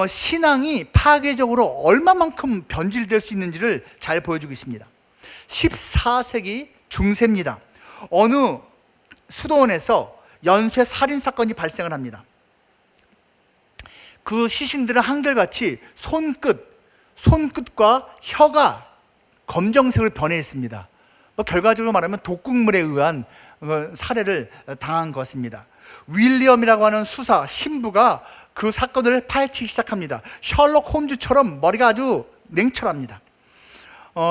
신앙이 파괴적으로 얼마만큼 변질될 수 있는지를 잘 보여주고 있습니다. 14세기 중세입니다. 어느 수도원에서 연쇄 살인 사건이 발생을 합니다. 그 시신들은 한결같이 손끝과 혀가 검정색으로 변해 있습니다. 결과적으로 말하면 독극물에 의한 살해를 당한 것입니다. 윌리엄이라고 하는 수사 신부가 그 사건을 파헤치기 시작합니다. 셜록 홈즈처럼 머리가 아주 냉철합니다.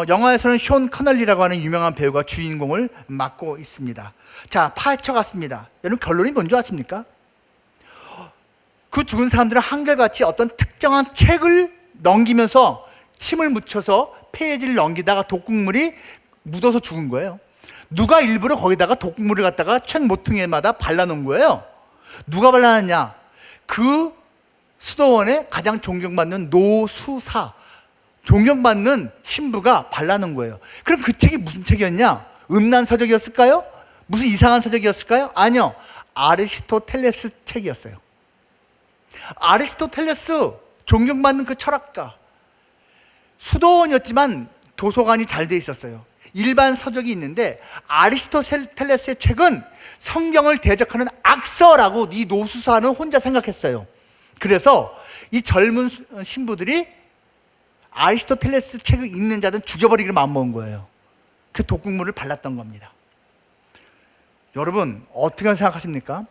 영화에서는 숀 커널리라고 하는 유명한 배우가 주인공을 맡고 있습니다. 자, 파헤쳐 갔습니다. 여러분, 결론이 뭔지 아십니까? 그 죽은 사람들은 한결같이 어떤 특정한 책을 넘기면서 침을 묻혀서 페이지를 넘기다가 독극물이 묻어서 죽은 거예요. 누가 일부러 거기다가 독극물을 갖다가 책 모퉁이마다 발라놓은 거예요. 누가 발라놨냐? 그 수도원에 가장 존경받는 노수사, 존경받는 신부가 발라놓은 거예요. 그럼 그 책이 무슨 책이었냐? 음란서적이었을까요? 무슨 이상한 서적이었을까요? 아니요, 아리스토텔레스 책이었어요. 아리스토텔레스, 존경받는 그 철학가. 수도원이었지만 도서관이 잘 돼 있었어요. 일반 서적이 있는데 아리스토텔레스의 책은 성경을 대적하는 악서라고 이 노수사는 혼자 생각했어요. 그래서 이 젊은 신부들이 아리스토텔레스 책을 읽는 자는 죽여버리기로 마음먹은 거예요. 그 독극물을 발랐던 겁니다. 여러분, 어떻게 생각하십니까?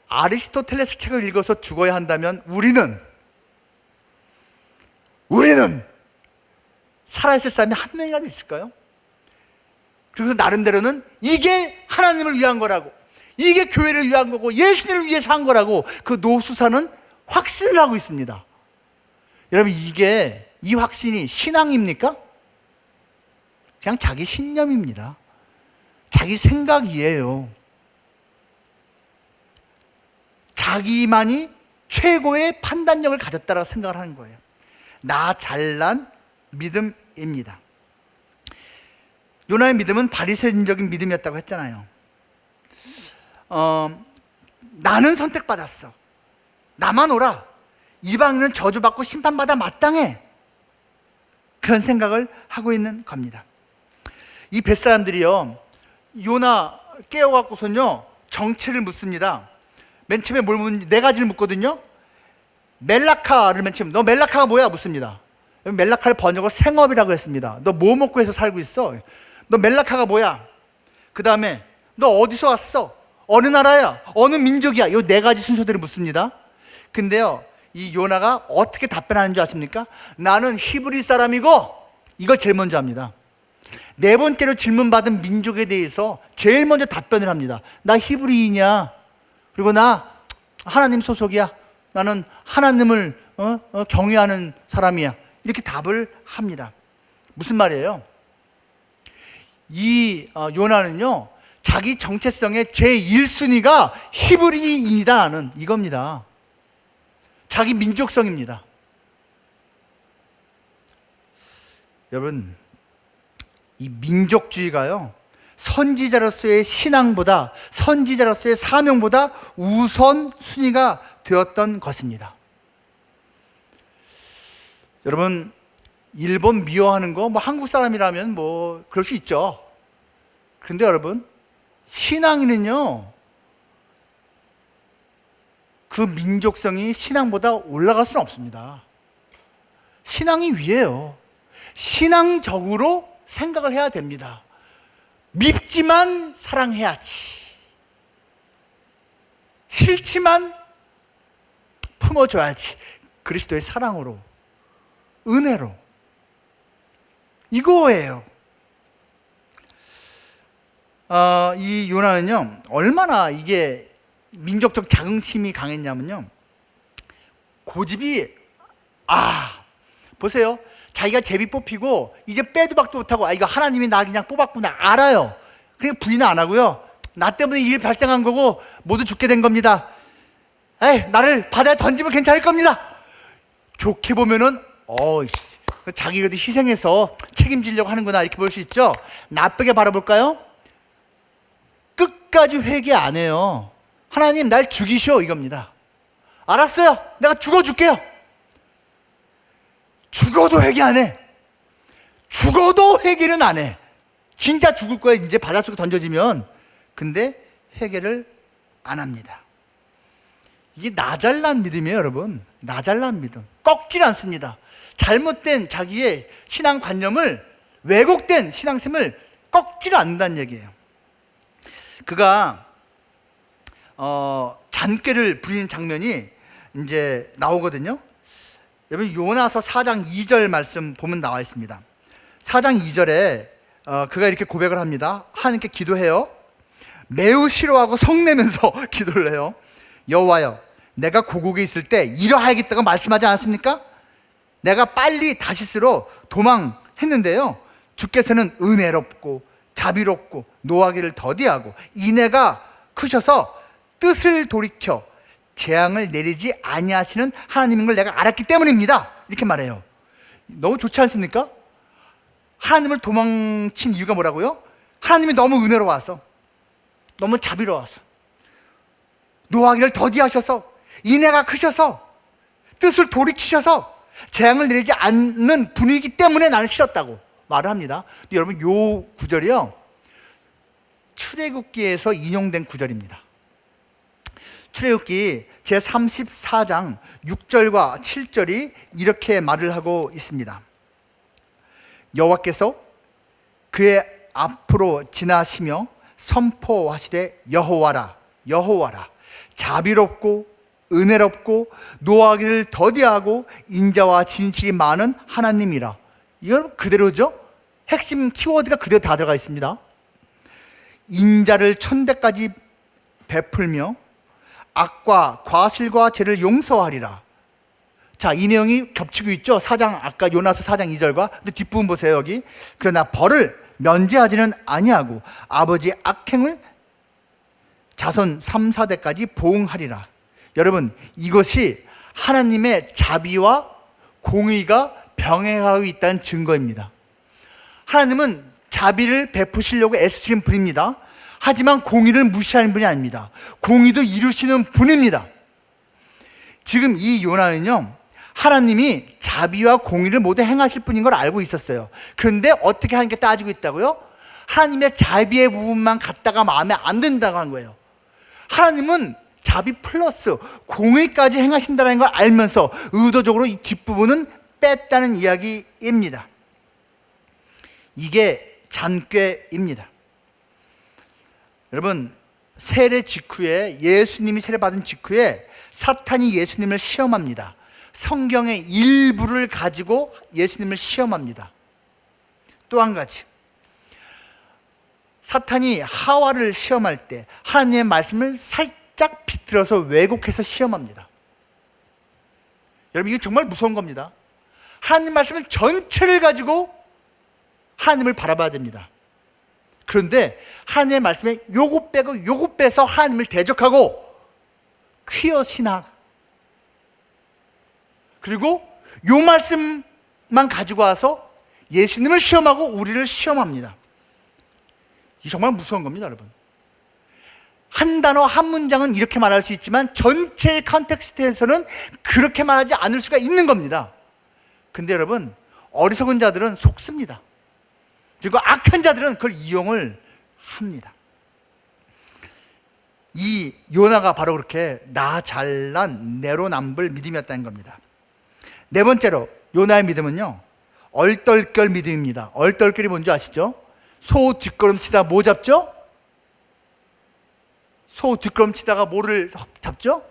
아리스토텔레스 책을 읽어서 죽어야 한다면 우리는 살아있을 사람이 한 명이라도 있을까요? 그래서 나름대로는 이게 하나님을 위한 거라고, 이게 교회를 위한 거고, 예수님을 위해서 한 거라고 그 노수사는 확신을 하고 있습니다. 여러분, 이 확신이 신앙입니까? 그냥 자기 신념입니다. 자기 생각이에요. 자기만이 최고의 판단력을 가졌다고 생각을 하는 거예요. 나 잘난 믿음입니다. 요나의 믿음은 바리새인적인 믿음이었다고 했잖아요. 나는 선택받았어. 나만 오라. 이방인은 저주받고 심판받아 마땅해. 그런 생각을 하고 있는 겁니다. 이 뱃사람들이요, 요나 깨워갖고선요 정체를 묻습니다. 맨 처음에 뭘 묻는지 네 가지를 묻거든요. 멜라카를 맨 처음에, 너 멜라카가 뭐야? 묻습니다. 멜라카를 번역을 생업이라고 했습니다. 너 뭐 먹고 해서 살고 있어? 너 멜라카가 뭐야? 그 다음에 너 어디서 왔어? 어느 나라야? 어느 민족이야? 이 네 가지 순서들을 묻습니다. 근데요, 이 요나가 어떻게 답변하는 줄 아십니까? 나는 히브리 사람이고, 이걸 제일 먼저 합니다. 네 번째로 질문받은 민족에 대해서 제일 먼저 답변을 합니다. 나 히브리인이야. 그리고 나 하나님 소속이야. 나는 하나님을 경외하는 사람이야. 이렇게 답을 합니다. 무슨 말이에요? 이 요나는요, 자기 정체성의 제1순위가 히브리인이다는 이겁니다. 자기 민족성입니다. 여러분, 이 민족주의가요, 선지자로서의 신앙보다, 선지자로서의 사명보다 우선순위가 되었던 것입니다. 여러분, 일본 미워하는 거 한국 사람이라면 그럴 수 있죠. 그런데 여러분, 신앙인은요, 그 민족성이 신앙보다 올라갈 수는 없습니다. 신앙이 위에요. 신앙적으로 생각을 해야 됩니다. 밉지만 사랑해야지. 싫지만 품어줘야지. 그리스도의 사랑으로, 은혜로. 이거예요. 이 요나는요, 얼마나 이게 민족적 자긍심이 강했냐면요, 고집이, 보세요. 자기가 제비 뽑히고 이제 빼도 박도 못하고 이거 하나님이 나 그냥 뽑았구나 알아요. 그냥 부인은 안 하고요. 나 때문에 일이 발생한 거고 모두 죽게 된 겁니다. 나를 바다에 던지면 괜찮을 겁니다. 좋게 보면은 자기가 희생해서 책임지려고 하는구나 이렇게 볼 수 있죠. 나쁘게 바라볼까요? 끝까지 회개 안 해요. 하나님 날 죽이시오 이겁니다. 알았어요. 내가 죽어줄게요. 죽어도 회개 안 해. 죽어도 회개는 안 해. 진짜 죽을 거야 이제 바닷속에 던져지면. 근데 회개를 안 합니다. 이게 나 잘난 믿음이에요 여러분. 나 잘난 믿음. 꺾질 않습니다. 잘못된 자기의 신앙관념을, 왜곡된 신앙심을 꺾지를 않는다는 얘기예요. 그가 잔꾀를 부리는 장면이 이제 나오거든요. 여러분 요나서 4장 2절 말씀 보면 나와 있습니다. 4장 2절에 그가 이렇게 고백을 합니다. 하나님께 기도해요. 매우 싫어하고 성내면서 기도를 해요. 여호와여, 내가 고국에 있을 때 이러하야겠다고 말씀하지 않았습니까? 내가 빨리 다시스로 도망했는데요, 주께서는 은혜롭고 자비롭고 노하기를 더디하고 인애가 크셔서 뜻을 돌이켜 재앙을 내리지 아니하시는 하나님인 걸 내가 알았기 때문입니다. 이렇게 말해요. 너무 좋지 않습니까? 하나님을 도망친 이유가 뭐라고요? 하나님이 너무 은혜로워서, 너무 자비로워서, 노하기를 더디하셔서, 인애가 크셔서, 뜻을 돌이키셔서 재앙을 내리지 않는 분이기 때문에 나는 싫었다고 말을 합니다. 여러분 요 구절이요, 출애굽기에서 인용된 구절입니다. 출애굽기 제34장 6절과 7절이 이렇게 말을 하고 있습니다. 여호와께서 그의 앞으로 지나시며 선포하시되 여호와라 여호와라 자비롭고 은혜롭고 노하기를 더디하고 인자와 진실이 많은 하나님이라. 이건 그대로죠. 핵심 키워드가 그대로 다 들어가 있습니다. 인자를 천대까지 베풀며 악과 과실과 죄를 용서하리라. 자, 이 내용이 겹치고 있죠. 4장, 아까 요나서 4장 2절과. 근데 뒷부분 보세요. 여기 그러나 벌을 면제하지는 아니하고 아버지 악행을 자손 3, 4대까지 보응하리라. 여러분 이것이 하나님의 자비와 공의가 병행하고 있다는 증거입니다. 하나님은 자비를 베푸시려고 애쓰시는 분입니다. 하지만 공의를 무시하는 분이 아닙니다. 공의도 이루시는 분입니다. 지금 이 요나는요, 하나님이 자비와 공의를 모두 행하실 분인 걸 알고 있었어요. 그런데 어떻게 하나님께 따지고 있다고요? 하나님의 자비의 부분만 갖다가 마음에 안 든다고 한 거예요. 하나님은 자비 플러스 공의까지 행하신다는 걸 알면서 의도적으로 이 뒷부분은 뺐다는 이야기입니다. 이게 잔꾀입니다. 여러분, 세례 직후에, 예수님이 세례 받은 직후에 사탄이 예수님을 시험합니다. 성경의 일부를 가지고 예수님을 시험합니다. 또 한 가지, 사탄이 하와를 시험할 때 하나님의 말씀을 살짝 비틀어서 왜곡해서 시험합니다. 여러분 이게 정말 무서운 겁니다. 하나님 말씀을 전체를 가지고 하나님을 바라봐야 됩니다. 그런데 하나님의 말씀에 요거 빼고 요거 빼서 하나님을 대적하고 퀴어 신학, 그리고 요 말씀만 가지고 와서 예수님을 시험하고 우리를 시험합니다. 이 정말 무서운 겁니다, 여러분. 한 단어 한 문장은 이렇게 말할 수 있지만 전체의 컨텍스트에서는 그렇게 말하지 않을 수가 있는 겁니다. 근데 여러분, 어리석은 자들은 속습니다. 그리고 악한 자들은 그걸 이용을 합니다. 이 요나가 바로 그렇게 나 잘난 내로남불 믿음이었다는 겁니다. 네 번째로 요나의 믿음은요, 얼떨결 믿음입니다. 얼떨결이 뭔지 아시죠? 소 뒷걸음치다 뭐 잡죠? 소 뒷걸음치다가 뭐를 잡죠?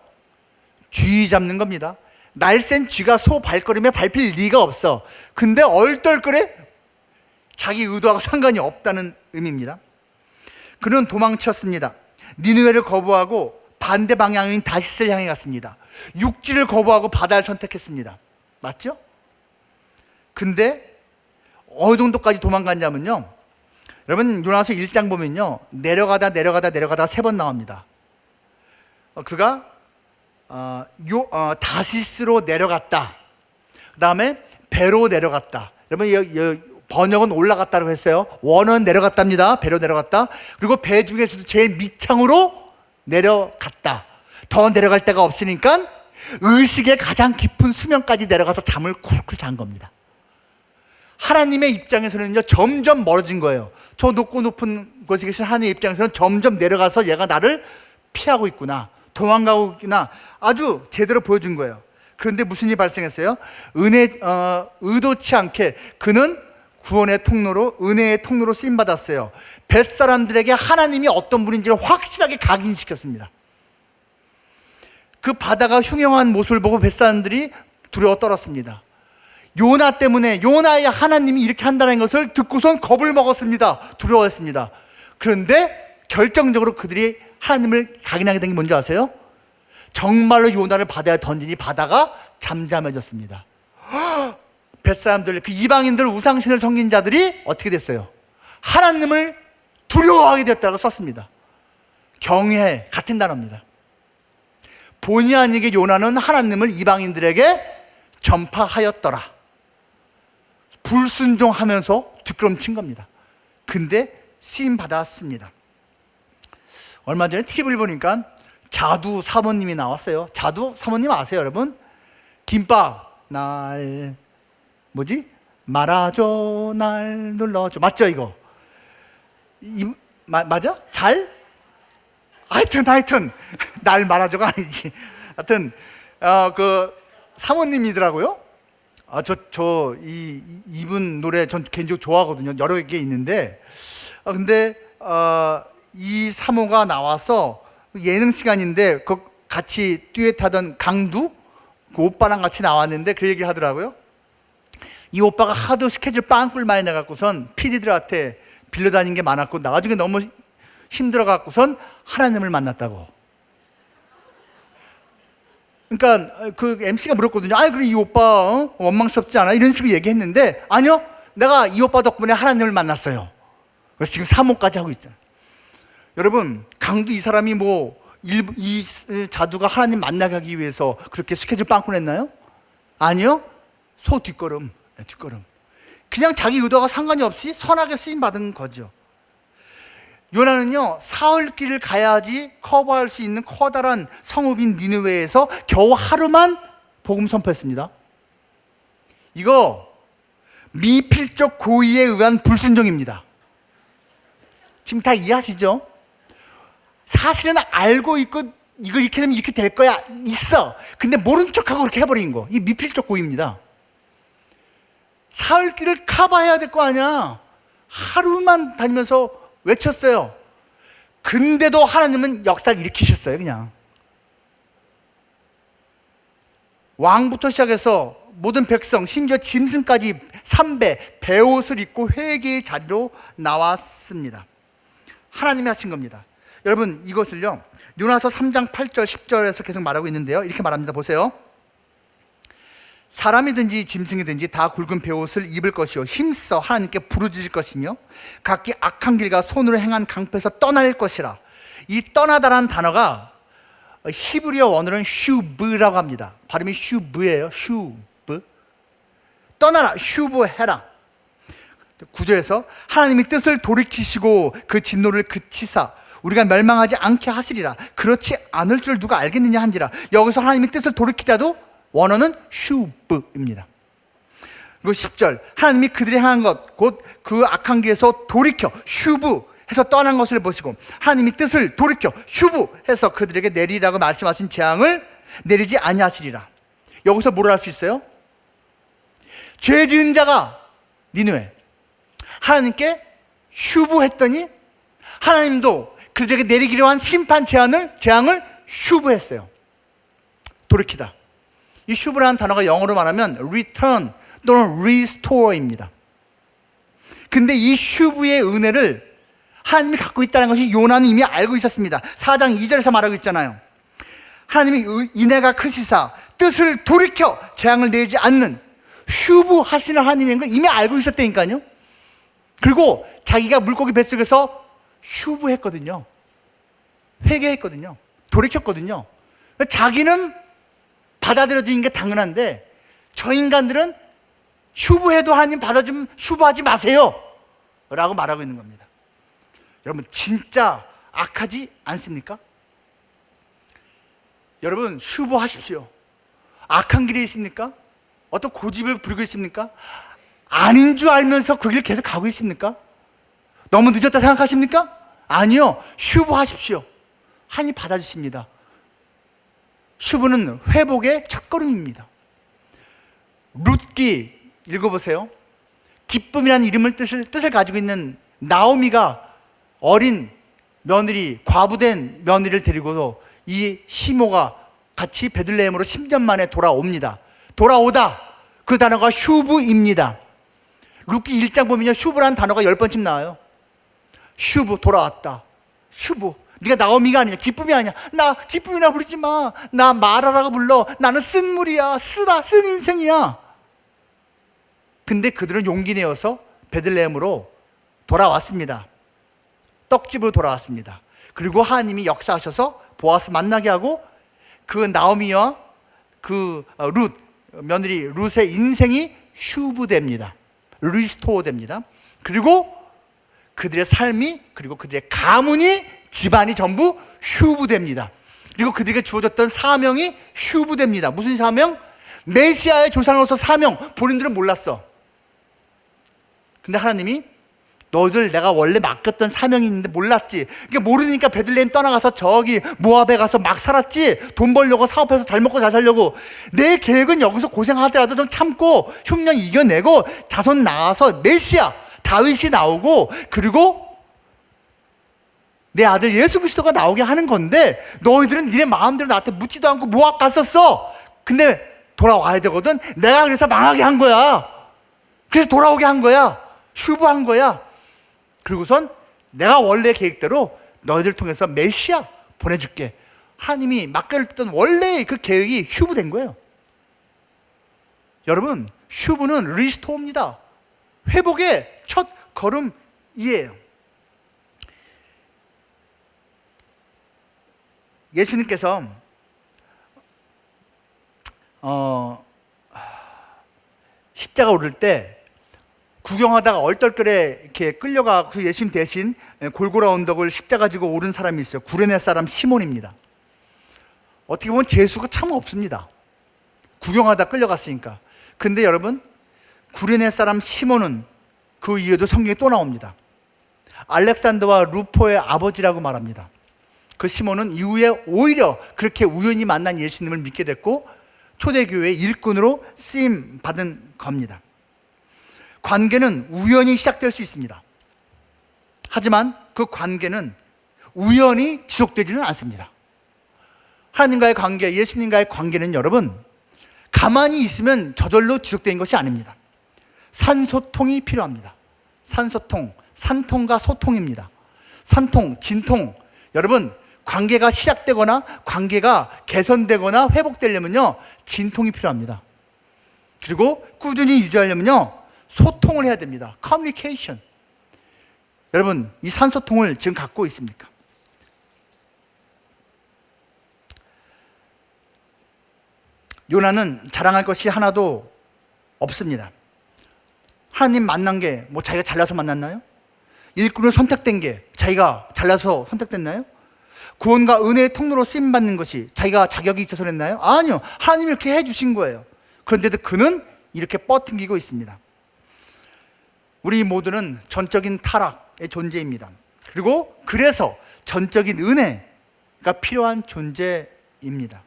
쥐 잡는 겁니다. 날쌘 쥐가 소 발걸음에 밟힐 리가 없어. 근데 얼떨결에 자기 의도하고 상관이 없다는 의미입니다. 그는 도망쳤습니다. 니느웨를 거부하고 반대 방향인 다시스를 향해 갔습니다. 육지를 거부하고 바다를 선택했습니다. 맞죠? 근데 어느 정도까지 도망갔냐면요, 여러분 요나서 1장 보면요, 내려가다 3번 나옵니다. 그가 다시스로 내려갔다, 그 다음에 배로 내려갔다. 여러분 번역은 올라갔다고 했어요. 원어는 내려갔답니다. 배로 내려갔다. 그리고 배 중에서도 제일 밑창으로 내려갔다. 더 내려갈 데가 없으니까 의식의 가장 깊은 수면까지 내려가서 잠을 쿨쿨 잔 겁니다. 하나님의 입장에서는요, 점점 멀어진 거예요. 저 높은 곳에 계신 하나님의 입장에서는 점점 내려가서 얘가 나를 피하고 있구나, 도망가고 있구나, 아주 제대로 보여준 거예요. 그런데 무슨 일이 발생했어요? 의도치 않게 그는 구원의 통로로, 은혜의 통로로 쓰임받았어요. 벳사람들에게 하나님이 어떤 분인지를 확실하게 각인시켰습니다. 그 바다가 흉흉한 모습을 보고 벳사람들이 두려워 떨었습니다. 요나 때문에, 요나의 하나님이 이렇게 한다는 것을 듣고선 겁을 먹었습니다. 두려워했습니다. 그런데 결정적으로 그들이 하나님을 각인하게 된 게 뭔지 아세요? 정말로 요나를 바다에 던지니 바다가 잠잠해졌습니다. 벳사람들, 그 이방인들, 우상신을 섬긴 자들이 어떻게 됐어요? 하나님을 두려워하게 됐다고 썼습니다. 경외, 같은 단어입니다. 본의 아니게 요나는 하나님을 이방인들에게 전파하였더라. 불순종하면서 뒷걸음친 겁니다. 근데 쓰임 받았습니다. 얼마 전에 TV를 보니까 자두 사모님이 나왔어요. 자두 사모님 아세요, 여러분? 김밥 날 말아줘, 날 눌러줘, 맞죠 이거? 맞아? 잘? 하여튼 날 말아줘가 아니지. 하여튼 그 사모님이더라고요. 이분 노래 전 개인적으로 좋아하거든요. 여러 개 있는데, 근데 이 사모가 나와서 예능 시간인데 그 같이 듀엣하던 강두 그 오빠랑 같이 나왔는데 그 얘기 하더라고요. 이 오빠가 하도 스케줄 빵꿀 많이 내갖고선 PD들한테 빌려다닌 게 많았고 나중에 너무 힘들어갖고선 하나님을 만났다고. 그러니까 그 MC가 물었거든요. 아니 그럼 이 오빠 원망스럽지 않아? 이런 식으로 얘기했는데, 아니요, 내가 이 오빠 덕분에 하나님을 만났어요. 그래서 지금 사모까지 하고 있잖아요. 여러분, 강도 이 사람이 이 자두가 하나님 만나게 하기 위해서 그렇게 스케줄 빵꾸 냈나요? 아니요, 소 뒷걸음. 그냥 자기 의도가 상관이 없이 선하게 쓰임 받은 거죠. 요나는요, 사흘 길을 가야지 커버할 수 있는 커다란 성읍인 니느웨에서 겨우 하루만 복음 선포했습니다. 이거 미필적 고의에 의한 불순종입니다. 지금 다 이해하시죠? 사실은 알고 있고 이거 이렇게 되면 이렇게 될 거야 있어. 근데 모른 척하고 그렇게 해버린 거, 이 미필적 고의입니다. 사흘 길을 커버해야 될 거 아니야. 하루만 다니면서 외쳤어요. 근데도 하나님은 역사를 일으키셨어요. 그냥 왕부터 시작해서 모든 백성, 심지어 짐승까지 3배 베옷을 입고 회개의 자리로 나왔습니다. 하나님이 하신 겁니다. 여러분, 이것을요 요나서 3장 8절 10절에서 계속 말하고 있는데요, 이렇게 말합니다. 보세요. 사람이든지 짐승이든지 다 굵은 베옷을 입을 것이요 힘써 하나님께 부르짖을 것이며 각기 악한 길과 손으로 행한 강패에서 떠날 것이라. 이 떠나다라는 단어가 히브리어 원어는 슈브라고 합니다. 발음이 슈브예요. 슈브. 떠나라, 슈브해라. 9절에서 하나님이 뜻을 돌이키시고 그 진노를 그치사 우리가 멸망하지 않게 하시리라. 그렇지 않을 줄 누가 알겠느냐 한지라. 여기서 하나님이 뜻을 돌이키다도 원어는 슈브입니다. 그리고 10절, 하나님이 그들이 행한 것 곧 그 악한 길에서 돌이켜 슈브해서 떠난 것을 보시고 하나님이 뜻을 돌이켜 슈브해서 그들에게 내리라고 말씀하신 재앙을 내리지 아니하시리라. 여기서 뭐를 할 수 있어요? 죄 지은 자가 니느웨 하나님께 슈브했더니 하나님도 그들에게 내리기로 한 심판 재앙을 슈브했어요. 돌이키다. 이 슈브라는 단어가 영어로 말하면 return 또는 restore입니다. 근데 이 슈브의 은혜를 하나님이 갖고 있다는 것이 요나는 이미 알고 있었습니다. 4장 2절에서 말하고 있잖아요. 하나님이 인애가 크시사 뜻을 돌이켜 재앙을 내지 않는 휴부하시는 하나님인 걸 이미 알고 있었다니까요. 그리고 자기가 물고기 뱃속에서 휴부했거든요. 회개했거든요. 돌이켰거든요. 자기는 받아들여주는 게 당연한데 저 인간들은 휴부해도 하나님 받아주면 휴부하지 마세요 라고 말하고 있는 겁니다. 여러분 진짜 악하지 않습니까? 여러분 휴부하십시오. 악한 길에 있습니까? 어떤 고집을 부리고 있습니까? 아닌 줄 알면서 그 길 계속 가고 있습니까? 너무 늦었다 생각하십니까? 아니요. 휴부하십시오. 하나님 받아주십니다. 휴부는 회복의 첫걸음입니다. 룻기 읽어보세요. 기쁨이라는 이름을 뜻을 가지고 있는 나오미가 어린 며느리, 과부된 며느리를 데리고도 이 시모가 같이 베들레헴으로 10년 만에 돌아옵니다. 돌아오다 그 단어가 휴부입니다. 룻기 1장 보면요 휴부라는 단어가 10번쯤 나와요. 휴부, 돌아왔다. 휴부. 네가 나오미가 아니냐, 기쁨이 아니야. 나 기쁨이나 부르지 마. 나 마라라고 불러. 나는 쓴 물이야. 쓴 인생이야. 근데 그들은 용기 내어서 베들레헴으로 돌아왔습니다. 떡집으로 돌아왔습니다. 그리고 하나님이 역사하셔서 보아스 만나게 하고 그 나오미와 그 룻 며느리 룻의 인생이 휴부됩니다. 리스토어 됩니다. 그리고 그들의 삶이, 그리고 그들의 가문이, 집안이 전부 휴부됩니다. 그리고 그들에게 주어졌던 사명이 휴부됩니다. 무슨 사명? 메시아의 조상으로서 사명. 본인들은 몰랐어. 근데 하나님이 너희들 내가 원래 맡겼던 사명이 있는데 몰랐지. 그러니까 모르니까 베들레헴 떠나가서 저기 모압에 가서 막 살았지. 돈 벌려고 사업해서 잘 먹고 잘 살려고. 내 계획은 여기서 고생하더라도 좀 참고 흉년 이겨내고 자손 낳아서 메시아 다윗이 나오고 그리고 내 아들 예수 그리스도가 나오게 하는 건데 너희들은 니네 마음대로 나한테 묻지도 않고 모압 갔었어. 근데 돌아와야 되거든. 내가 그래서 망하게 한 거야. 그래서 돌아오게 한 거야. 휴부한 거야. 그리고선 내가 원래 계획대로 너희들 통해서 메시아 보내줄게. 하나님이 맡겨졌던 원래 그 계획이 휴부된 거예요. 여러분 휴부는 리스토어입니다. 회복의 첫 걸음이에요. 예수님께서 십자가 오를 때 구경하다가 얼떨결에 이렇게 끌려가 그 예수님 대신 골고라 언덕을 십자가 지고 오른 사람이 있어요. 구레네 사람 시몬입니다. 어떻게 보면 재수가 참 없습니다. 구경하다 끌려갔으니까. 근데 여러분 구레네 사람 시몬은 그 이후에도 성경에 또 나옵니다. 알렉산더와 루포의 아버지라고 말합니다. 그 시몬은 이후에 오히려 그렇게 우연히 만난 예수님을 믿게 됐고 초대교회의 일꾼으로 쓰임 받은 겁니다. 관계는 우연히 시작될 수 있습니다. 하지만 그 관계는 우연히 지속되지는 않습니다. 하나님과의 관계, 예수님과의 관계는 여러분 가만히 있으면 저절로 지속되는 것이 아닙니다. 산소통이 필요합니다. 산소통, 산통과 소통입니다. 산통, 진통. 여러분 관계가 시작되거나 관계가 개선되거나 회복되려면요 진통이 필요합니다. 그리고 꾸준히 유지하려면요 소통을 해야 됩니다. 커뮤니케이션. 여러분 이 산소통을 지금 갖고 있습니까? 요나는 자랑할 것이 하나도 없습니다. 하나님 만난 게 뭐 자기가 잘나서 만났나요? 일꾼으로 선택된 게 자기가 잘나서 선택됐나요? 구원과 은혜의 통로로 쓰임받는 것이 자기가 자격이 있어서 그랬나요? 아니요. 하나님이 이렇게 해주신 거예요. 그런데도 그는 이렇게 뻗팅기고 있습니다. 우리 모두는 전적인 타락의 존재입니다. 그리고 그래서 전적인 은혜가 필요한 존재입니다.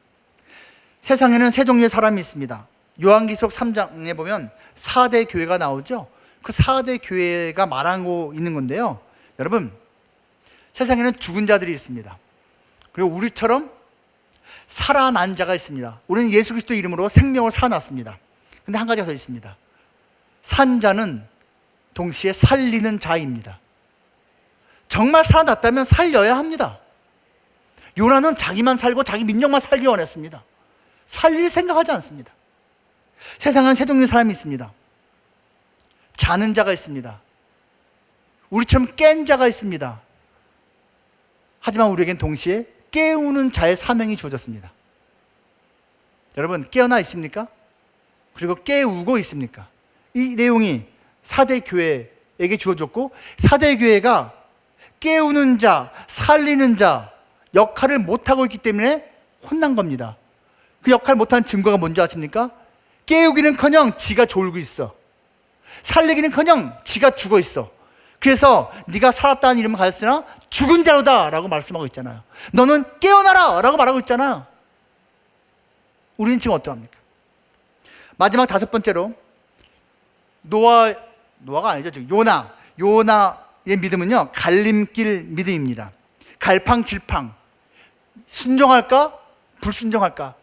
세상에는 세 종류의 사람이 있습니다. 요한계시록 3장에 보면 4대 교회가 나오죠. 그 4대 교회가 말하고 있는 건데요. 여러분 세상에는 죽은 자들이 있습니다. 그리고 우리처럼 살아난 자가 있습니다. 우리는 예수 그리스도 이름으로 생명을 살아났습니다. 근데 한 가지가 더 있습니다. 산 자는 동시에 살리는 자입니다. 정말 살아났다면 살려야 합니다. 요나는 자기만 살고 자기 민족만 살기 원했습니다. 살릴 생각하지 않습니다. 세상은 세 종류의 사람이 있습니다. 자는 자가 있습니다. 우리처럼 깬 자가 있습니다. 하지만 우리에겐 동시에 깨우는 자의 사명이 주어졌습니다. 여러분, 깨어나 있습니까? 그리고 깨우고 있습니까? 이 내용이 사대 교회에게 주어졌고, 사대 교회가 깨우는 자, 살리는 자 역할을 못하고 있기 때문에 혼난 겁니다. 그 역할 못한 증거가 뭔지 아십니까? 깨우기는커녕 지가 졸고 있어. 살리기는커녕 지가 죽어 있어. 그래서 네가 살았다는 이름을 가졌으나 죽은 자로다 라고 말씀하고 있잖아요. 너는 깨어나라 라고 말하고 있잖아요. 우리는 지금 어떠합니까? 마지막 다섯 번째로 노아가 아니죠. 요나의 믿음은요, 갈림길 믿음입니다. 갈팡질팡. 순종할까? 불순종할까?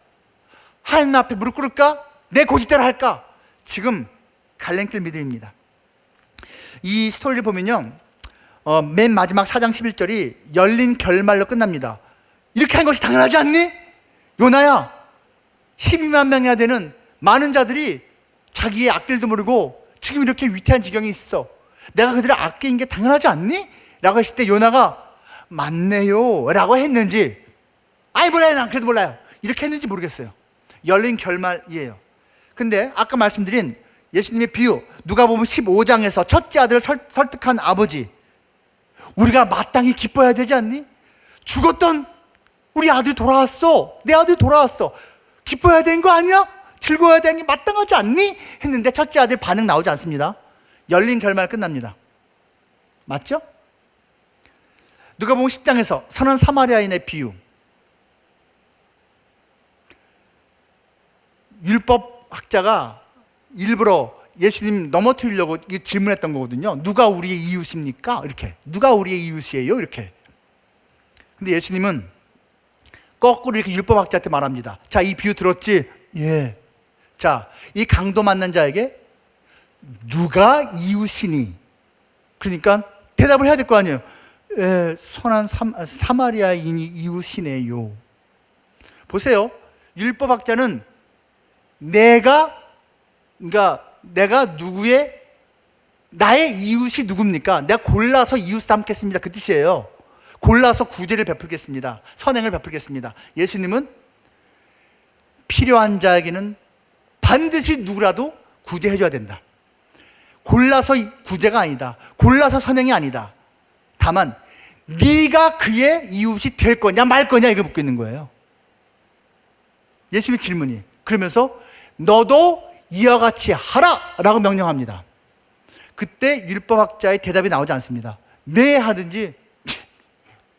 하나님 앞에 무릎 꿇을까? 내 고집대로 할까? 지금 갈림길 믿음입니다. 이 스토리를 보면요, 맨 마지막 4장 11절이 열린 결말로 끝납니다. 이렇게 한 것이 당연하지 않니? 요나야, 12만 명이나 되는 많은 자들이 자기의 악길도 모르고 지금 이렇게 위태한 지경에 있어. 내가 그들을 아끼는 게 당연하지 않니? 라고 했을 때 요나가 맞네요 라고 했는지, 아이 몰라요, 난 그래도 몰라요, 이렇게 했는지 모르겠어요. 열린 결말이에요. 근데 아까 말씀드린 예수님의 비유, 누가복음 15장에서 첫째 아들을 설득한 아버지, 우리가 마땅히 기뻐해야 되지 않니? 죽었던 우리 아들이 돌아왔어. 내 아들이 돌아왔어. 기뻐해야 되는 거 아니야? 즐거워야 되는 게 마땅하지 않니? 했는데 첫째 아들 반응 나오지 않습니다. 열린 결말 끝납니다. 맞죠? 누가복음 10장에서 선한 사마리아인의 비유, 율법학자가 일부러 예수님 넘어뜨리려고 질문했던 거거든요. 누가 우리의 이웃입니까? 이렇게. 누가 우리의 이웃이에요? 이렇게. 근데 예수님은 거꾸로 이렇게 율법학자한테 말합니다. 자, 이 비유 들었지? 예. 자, 이 강도 만난 자에게 누가 이웃이니? 그러니까 대답을 해야 될 거 아니에요. 예, 선한 사마리아인이 이웃이네요. 보세요. 율법학자는 내가 나의 이웃이 누굽니까? 내가 골라서 이웃 삼겠습니다, 그 뜻이에요. 골라서 구제를 베풀겠습니다. 선행을 베풀겠습니다. 예수님은 필요한 자에게는 반드시 누구라도 구제해줘야 된다. 골라서 구제가 아니다. 골라서 선행이 아니다. 다만 네가 그의 이웃이 될 거냐 말 거냐 이걸 묻고 있는 거예요. 예수님의 질문이. 그러면서 너도 이와 같이 하라 라고 명령합니다. 그때 율법학자의 대답이 나오지 않습니다. 네 하든지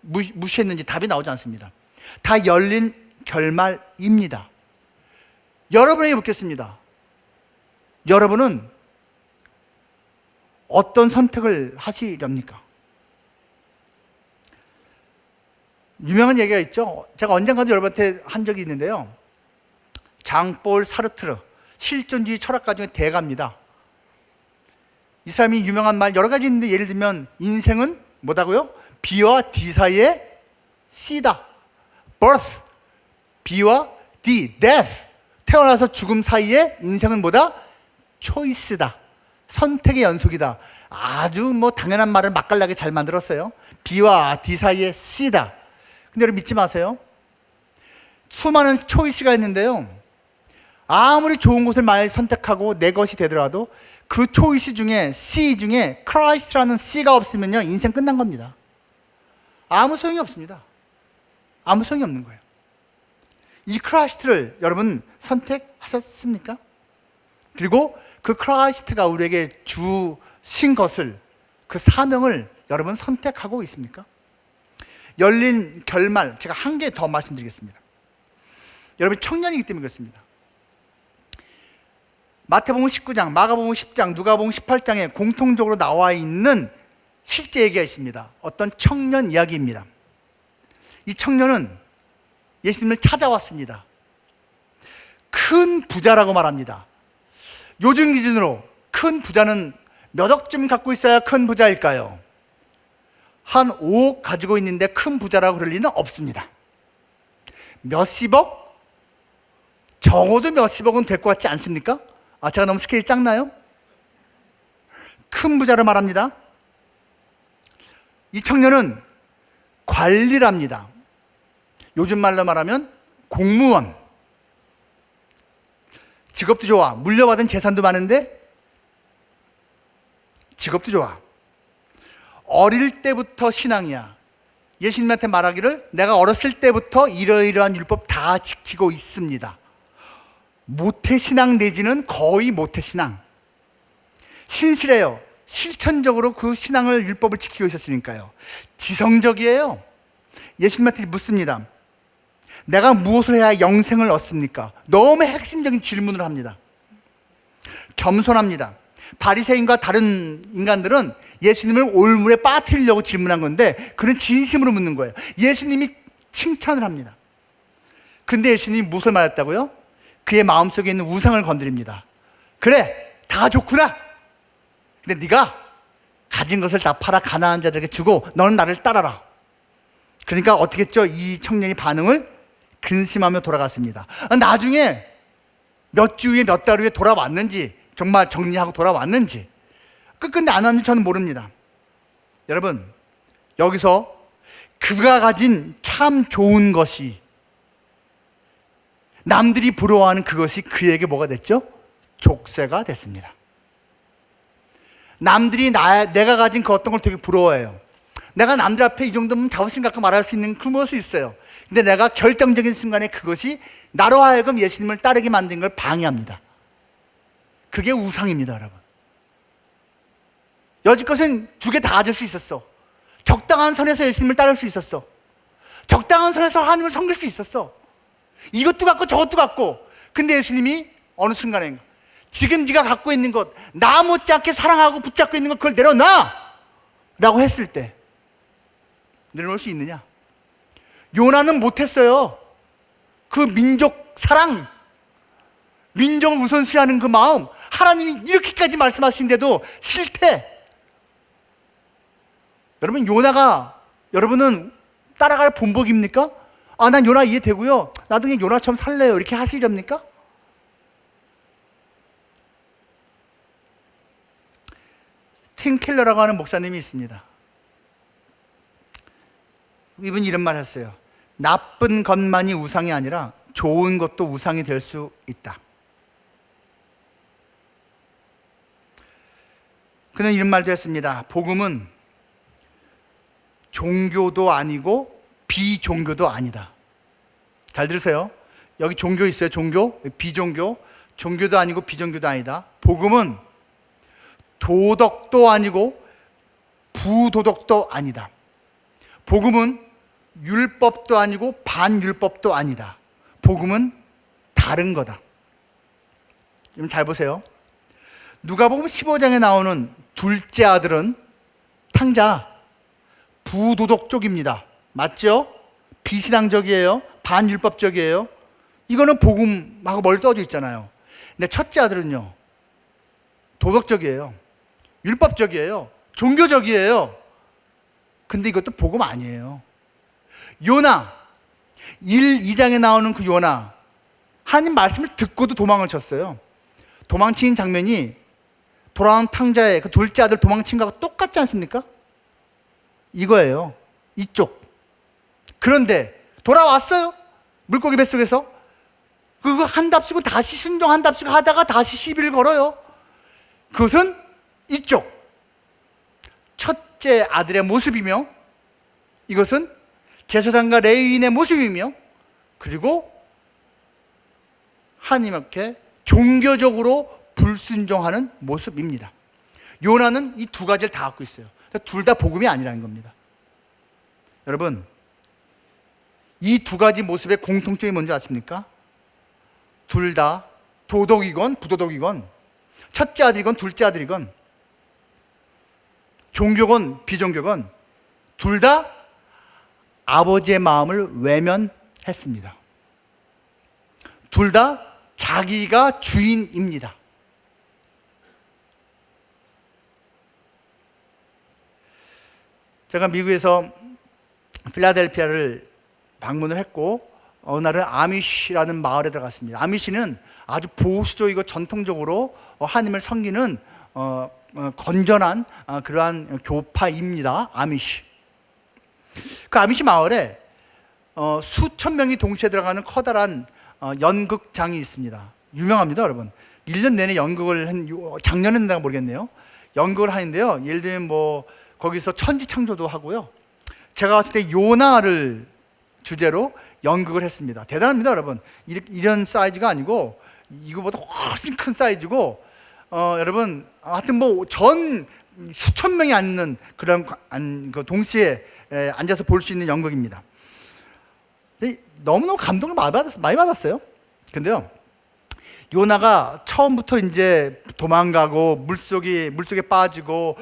무시했는지 답이 나오지 않습니다. 다 열린 결말입니다. 여러분에게 묻겠습니다. 여러분은 어떤 선택을 하시렵니까? 유명한 얘기가 있죠. 제가 언젠가도 여러분한테 한 적이 있는데요, 장볼 사르트르, 실존주의 철학가 중에 대가입니다. 이 사람이 유명한 말 여러 가지 있는데, 예를 들면 인생은 뭐다고요? B와 D 사이의 C다. birth, B와 D, death, 태어나서 죽음 사이의 인생은 뭐다? choice다. 선택의 연속이다. 아주 당연한 말을 맛깔나게 잘 만들었어요. B와 D 사이의 C다. 근데 여러분 믿지 마세요. 수많은 초이스가 있는데요, 아무리 좋은 곳을 많이 선택하고 내 것이 되더라도 그 초이스 중에 C 중에 크라이스트라는 C가 없으면요, 인생 끝난 겁니다. 아무 소용이 없습니다. 아무 소용이 없는 거예요. 이 크라이스트를 여러분 선택하셨습니까? 그리고 그 크라이스트가 우리에게 주신 것을, 그 사명을 여러분 선택하고 있습니까? 열린 결말, 제가 한 개 더 말씀드리겠습니다. 여러분 청년이기 때문에 그렇습니다. 마태복음 19장, 마가복음 10장, 누가복음 18장에 공통적으로 나와 있는 실제 얘기가 있습니다. 어떤 청년 이야기입니다. 이 청년은 예수님을 찾아왔습니다. 큰 부자라고 말합니다. 요즘 기준으로 큰 부자는 몇 억쯤 갖고 있어야 큰 부자일까요? 한 5억 가지고 있는데 큰 부자라고 그럴 리는 없습니다. 몇십억? 적어도 몇십억은 될 것 같지 않습니까? 제가 너무 스케일이 작나요? 큰 부자를 말합니다. 이 청년은 관리를 합니다. 요즘 말로 말하면 공무원. 직업도 좋아. 물려받은 재산도 많은데 직업도 좋아. 어릴 때부터 신앙이야. 예수님한테 말하기를 내가 어렸을 때부터 이러이러한 율법 다 지키고 있습니다. 모태신앙 내지는 거의 모태신앙. 신실해요. 실천적으로 그 신앙을 율법을 지키고 있었으니까요. 지성적이에요. 예수님한테 묻습니다. 내가 무엇을 해야 영생을 얻습니까? 너무 핵심적인 질문을 합니다. 겸손합니다. 바리새인과 다른 인간들은 예수님을 올물에 빠뜨리려고 질문한 건데 그는 진심으로 묻는 거예요. 예수님이 칭찬을 합니다. 근데 예수님이 무엇을 말했다고요? 그의 마음속에 있는 우상을 건드립니다. 그래, 다 좋구나. 근데 네가 가진 것을 다 팔아 가난한 자들에게 주고 너는 나를 따라라. 그러니까 어떻게 했죠? 이 청년이 반응을 근심하며 돌아갔습니다. 나중에 몇 주 후에 몇 달 후에 돌아왔는지 정말 정리하고 돌아왔는지 끝끝내 안 왔는지 저는 모릅니다. 여러분, 여기서 그가 가진 참 좋은 것이 남들이 부러워하는 그것이 그에게 뭐가 됐죠? 족쇄가 됐습니다. 남들이 내가 가진 그 어떤 걸 되게 부러워해요. 내가 남들 앞에 이 정도면 자부심 갖고 말할 수 있는 그 모습이 있어요. 근데 내가 결정적인 순간에 그것이 나로 하여금 예수님을 따르게 만든 걸 방해합니다. 그게 우상입니다, 여러분. 여지껏은 두 개 다 가질 수 있었어. 적당한 선에서 예수님을 따를 수 있었어. 적당한 선에서 하나님을 섬길 수 있었어. 이것도 갖고 저것도 갖고. 근데 예수님이 어느 순간에 지금 네가 갖고 있는 것, 나 못지않게 사랑하고 붙잡고 있는 것 그걸 내려놔! 라고 했을 때 내려놓을 수 있느냐? 요나는 못했어요. 그 민족 사랑, 민족을 우선시하는 그 마음, 하나님이 이렇게까지 말씀하신데도 싫대. 여러분, 요나가 여러분은 따라갈 본보기입니까? 난 요나 이해되고요, 나도 그냥 요나처럼 살래요, 이렇게 하시렵니까? 팀 켈러라고 하는 목사님이 있습니다. 이분이 이런 말 했어요. 나쁜 것만이 우상이 아니라 좋은 것도 우상이 될 수 있다. 그는 이런 말도 했습니다. 복음은 종교도 아니고 비종교도 아니다. 잘 들으세요. 여기 종교 있어요. 종교, 비종교. 종교도 아니고 비종교도 아니다. 복음은 도덕도 아니고 부도덕도 아니다. 복음은 율법도 아니고 반율법도 아니다. 복음은 다른 거다. 좀 잘 보세요. 누가복음 15장에 나오는 둘째 아들은 탕자, 부도덕 쪽입니다. 맞죠? 비신앙적이에요. 반율법적이에요. 이거는 복음하고 멀리 떨어져 있잖아요. 근데 첫째 아들은요, 도덕적이에요. 율법적이에요. 종교적이에요. 근데 이것도 복음 아니에요. 요나 2장에 나오는 그 요나, 하나님 말씀을 듣고도 도망을 쳤어요. 도망친 장면이 돌아온 탕자의 그 둘째 아들 도망친 거하고 똑같지 않습니까? 이거예요. 이쪽. 그런데 돌아왔어요. 물고기 뱃속에서. 그거 한답시고 다시 순종한답시고 하다가 다시 시비를 걸어요. 그것은 이쪽 첫째 아들의 모습이며, 이것은 제사장과 레위인의 모습이며, 그리고 하나님께 종교적으로 불순종하는 모습입니다. 요나는 이 두 가지를 다 갖고 있어요. 둘 다 복음이 아니라는 겁니다. 여러분, 이 두 가지 모습의 공통점이 뭔지 아십니까? 둘 다 도덕이건 부도덕이건, 첫째 아들이건 둘째 아들이건, 종교건 비종교건, 둘 다 아버지의 마음을 외면했습니다. 둘 다 자기가 주인입니다. 제가 미국에서 필라델피아를 방문을 했고, 어느 날은 아미시라는 마을에 들어갔습니다. 아미시는 아주 보수적이고 전통적으로 하나님을 섬기는 건전한 그러한 교파입니다. 아미시. 그 아미시 마을에 수천 명이 동시에 들어가는 커다란 연극장이 있습니다. 유명합니다, 여러분. 1년 내내 연극을 작년에 했는가 모르겠네요. 연극을 하는데요. 예를 들면 뭐 거기서 천지창조도 하고요. 제가 봤을 때 요나를 주제로 연극을 했습니다. 대단합니다, 여러분. 이런 사이즈가 아니고 이거보다 훨씬 큰 사이즈고 여러분 하여튼 뭐 전 수천 명이 앉는 그런 그 동시에 앉아서 볼 수 있는 연극입니다. 너무너무 감동을 많이 받았어요. 근데요, 요나가 처음부터 이제 도망가고 물속에 빠지고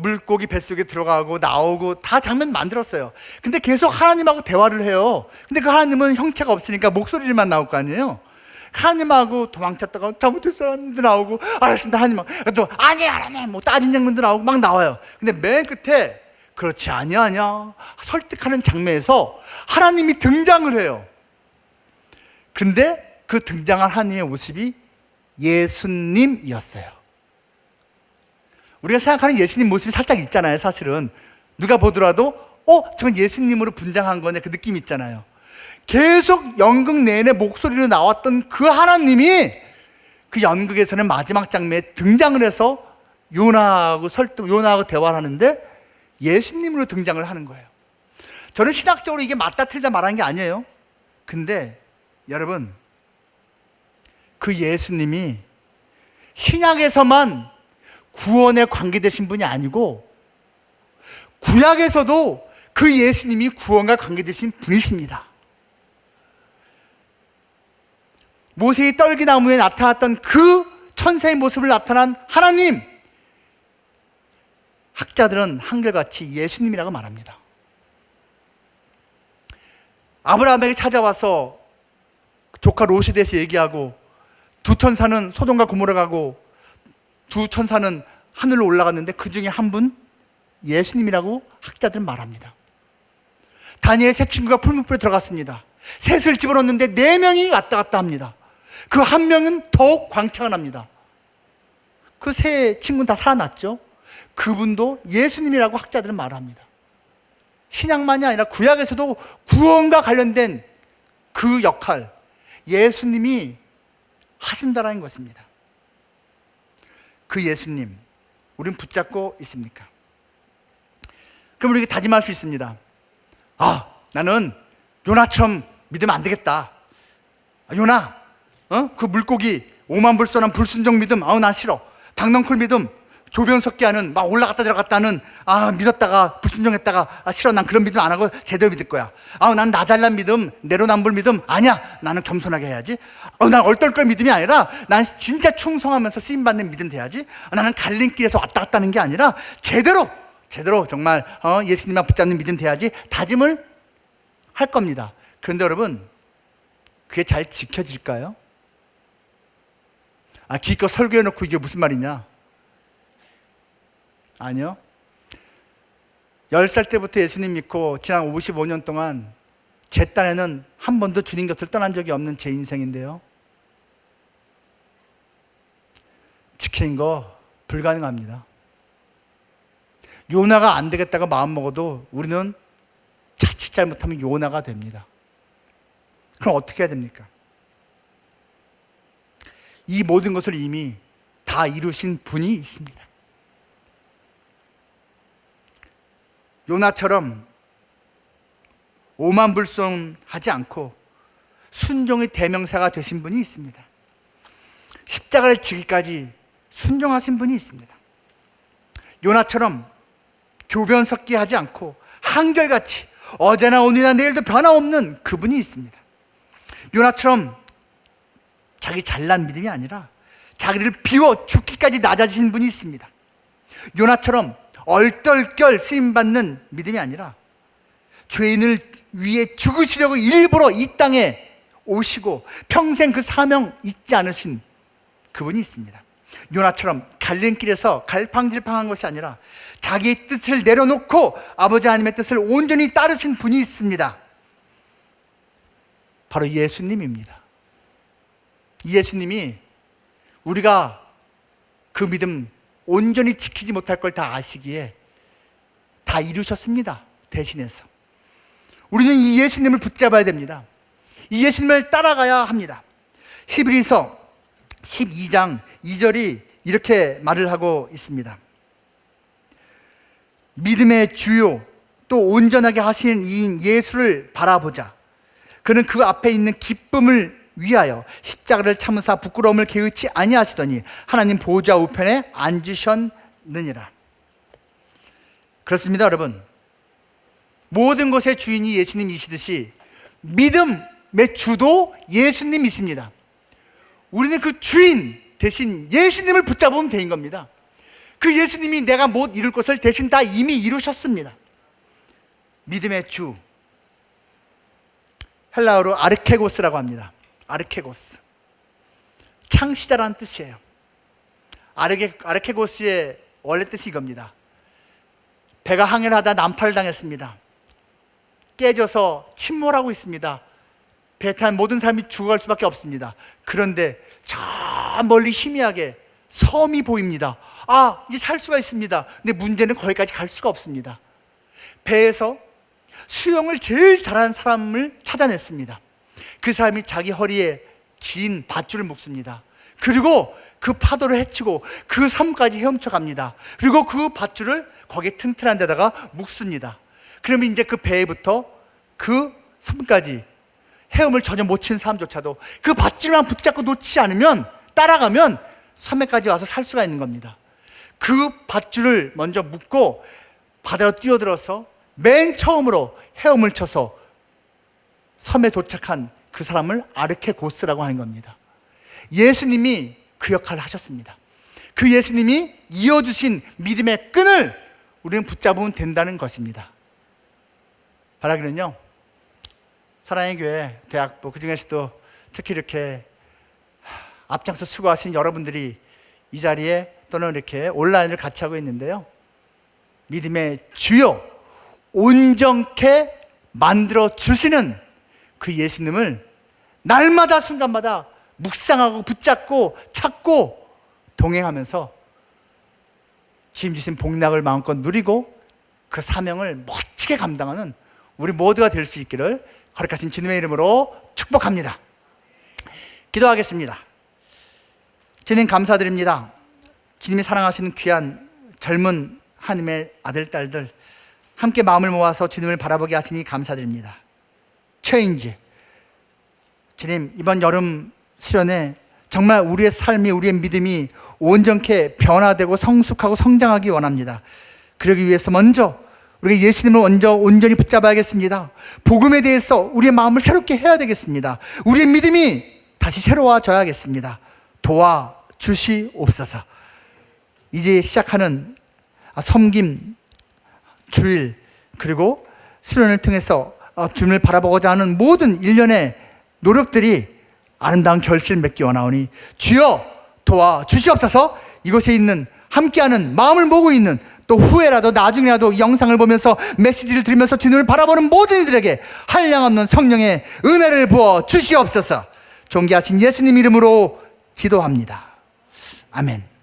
물고기 뱃속에 들어가고 나오고 다 장면 만들었어요. 근데 계속 하나님하고 대화를 해요. 근데 그 하나님은 형체가 없으니까 목소리만 나올 거 아니에요. 하나님하고 도망쳤다가 잘못했어 하나님도 나오고, 알았습니다 하나님, 또 아니야 하나님, 뭐 따진 장면도 나오고 막 나와요. 근데 맨 끝에 그렇지 아니야 설득하는 장면에서 하나님이 등장을 해요. 근데 그 등장한 하나님의 모습이 예수님이었어요. 우리가 생각하는 예수님 모습이 살짝 있잖아요. 사실은 누가 보더라도 저건 예수님으로 분장한 거네, 그 느낌이 있잖아요. 계속 연극 내내 목소리로 나왔던 그 하나님이 그 연극에서는 마지막 장면에 등장을 해서 요나하고 대화를 하는데 예수님으로 등장을 하는 거예요. 저는 신학적으로 이게 맞다 틀리다 말하는 게 아니에요. 근데 여러분, 그 예수님이 신약에서만 구원에 관계되신 분이 아니고 구약에서도 그 예수님이 구원과 관계되신 분이십니다. 모세의 떨기나무에 나타났던 그 천사의 모습을 나타난 하나님, 학자들은 한결같이 예수님이라고 말합니다. 아브라함에게 찾아와서 조카 롯에 대해서 얘기하고, 두 천사는 소돔과 고모라 가고 두 천사는 하늘로 올라갔는데 그 중에 한 분 예수님이라고 학자들은 말합니다. 다니엘 세 친구가 풀무불에 들어갔습니다. 셋을 집어넣는데 4명이 왔다 갔다 합니다. 그 한 명은 더욱 광창을 합니다. 그 세 친구는 다 살아났죠. 그분도 예수님이라고 학자들은 말합니다. 신약만이 아니라 구약에서도 구원과 관련된 그 역할, 예수님이 하신다라는 것입니다. 그 예수님, 우린 붙잡고 있습니까? 그럼 우리가 다짐할 수 있습니다. 나는 요나처럼 믿으면 안 되겠다. 요나, 그 물고기 5만 불 쏘는 불순종 믿음, 난 싫어. 박넝쿨 믿음, 조변석기 하는 막 올라갔다 내려갔다 하는 믿었다가 불순종했다가 싫어. 난 그런 믿음 안 하고 제대로 믿을 거야. 난 나 잘난 믿음, 내로남불 믿음 아니야. 나는 겸손하게 해야지. 난 얼떨떨 믿음이 아니라 난 진짜 충성하면서 쓰임받는 믿음 돼야지. 나는 갈림길에서 왔다 갔다 하는 게 아니라 제대로 정말 예수님만 붙잡는 믿음 돼야지 다짐을 할 겁니다. 그런데 여러분, 그게 잘 지켜질까요? 기껏 설교해놓고 이게 무슨 말이냐? 아니요. 10살 때부터 예수님 믿고 지난 55년 동안 제 딴에는 한 번도 주님 곁을 떠난 적이 없는 제 인생인데요, 지키는 거 불가능합니다. 요나가 안 되겠다고 마음먹어도 우리는 자칫 잘못하면 요나가 됩니다. 그럼 어떻게 해야 됩니까? 이 모든 것을 이미 다 이루신 분이 있습니다. 요나처럼 오만불손하지 않고 순종의 대명사가 되신 분이 있습니다. 십자가를 지기까지 순종하신 분이 있습니다. 요나처럼 교변석기 하지 않고 한결같이 어제나 오늘이나 내일도 변함없는 그분이 있습니다. 요나처럼 자기 잘난 믿음이 아니라 자기를 비워 죽기까지 낮아지신 분이 있습니다. 요나처럼 얼떨결 쓰임받는 믿음이 아니라 죄인을 위해 죽으시려고 일부러 이 땅에 오시고 평생 그 사명 잊지 않으신 그분이 있습니다. 요나처럼 갈림길에서 갈팡질팡한 것이 아니라 자기의 뜻을 내려놓고 아버지 하나님의 뜻을 온전히 따르신 분이 있습니다. 바로 예수님입니다. 이 예수님이 우리가 그 믿음 온전히 지키지 못할 걸 다 아시기에 다 이루셨습니다. 대신해서 우리는 이 예수님을 붙잡아야 됩니다. 이 예수님을 따라가야 합니다. 히브리서 12장 2절이 이렇게 말을 하고 있습니다. 믿음의 주요 또 온전하게 하시는 이인 예수를 바라보자. 그는 그 앞에 있는 기쁨을 위하여 십자가를 참으사 부끄러움을 개의치 아니하시더니 하나님 보좌 우편에 앉으셨느니라. 그렇습니다, 여러분. 모든 것의 주인이 예수님이시듯이 믿음의 주도 예수님이십니다. 우리는 그 주인 대신 예수님을 붙잡으면 되는 겁니다. 그 예수님이 내가 못 이룰 것을 대신 다 이미 이루셨습니다. 믿음의 주, 헬라어로 아르케고스라고 합니다. 아르케고스, 창시자라는 뜻이에요. 아르케고스의 원래 뜻이 이겁니다. 배가 항해를 하다 난파를 당했습니다. 깨져서 침몰하고 있습니다. 배 탄 모든 사람이 죽어갈 수밖에 없습니다. 그런데 저 멀리 희미하게 섬이 보입니다. 아, 이제 살 수가 있습니다. 근데 문제는 거기까지 갈 수가 없습니다. 배에서 수영을 제일 잘하는 사람을 찾아냈습니다. 그 사람이 자기 허리에 긴 밧줄을 묶습니다. 그리고 그 파도를 헤치고 그 섬까지 헤엄쳐 갑니다. 그리고 그 밧줄을 거기에 튼튼한 데다가 묶습니다. 그러면 이제 그 배에부터 그 섬까지 헤엄을 전혀 못 치는 사람조차도 그 밧줄만 붙잡고 놓지 않으면, 따라가면 섬에까지 와서 살 수가 있는 겁니다. 그 밧줄을 먼저 묶고 바다로 뛰어들어서 맨 처음으로 헤엄을 쳐서 섬에 도착한 그 사람을 아르케고스라고 하는 겁니다. 예수님이 그 역할을 하셨습니다. 그 예수님이 이어주신 믿음의 끈을 우리는 붙잡으면 된다는 것입니다. 바라기는요, 사랑의 교회 대학부, 그 중에서도 특히 이렇게 앞장서 수고하신 여러분들이 이 자리에 또는 이렇게 온라인을 같이 하고 있는데요, 믿음의 주요 온전케 만들어 주시는 그 예수님을 날마다 순간마다 묵상하고 붙잡고 찾고 동행하면서 주님 주신 복락을 마음껏 누리고 그 사명을 멋지게 감당하는 우리 모두가 될 수 있기를 거룩하신 주님의 이름으로 축복합니다. 기도하겠습니다. 주님 감사드립니다. 주님이 사랑하시는 귀한 젊은 하나님의 아들, 딸들 함께 마음을 모아서 주님을 바라보게 하시니 감사드립니다. 체인지, 주님, 이번 여름 수련회 정말 우리의 삶이, 우리의 믿음이 온전케 변화되고 성숙하고 성장하기 원합니다. 그러기 위해서 먼저 우리가 예수님을 먼저 온전히 붙잡아야겠습니다. 복음에 대해서 우리의 마음을 새롭게 해야 되겠습니다. 우리의 믿음이 다시 새로워져야겠습니다. 도와주시옵소서. 이제 시작하는 섬김 주일, 그리고 수련을 통해서 주님을 바라보고자 하는 모든 일련의 노력들이 아름다운 결실을 맺기 원하오니 주여 도와주시옵소서. 이곳에 있는 함께하는 마음을 모으고 있는, 또 후에라도 나중에라도 이 영상을 보면서 메시지를 들으면서 주님을 바라보는 모든 이들에게 한량없는 성령의 은혜를 부어 주시옵소서. 존귀하신 예수님 이름으로 기도합니다. 아멘.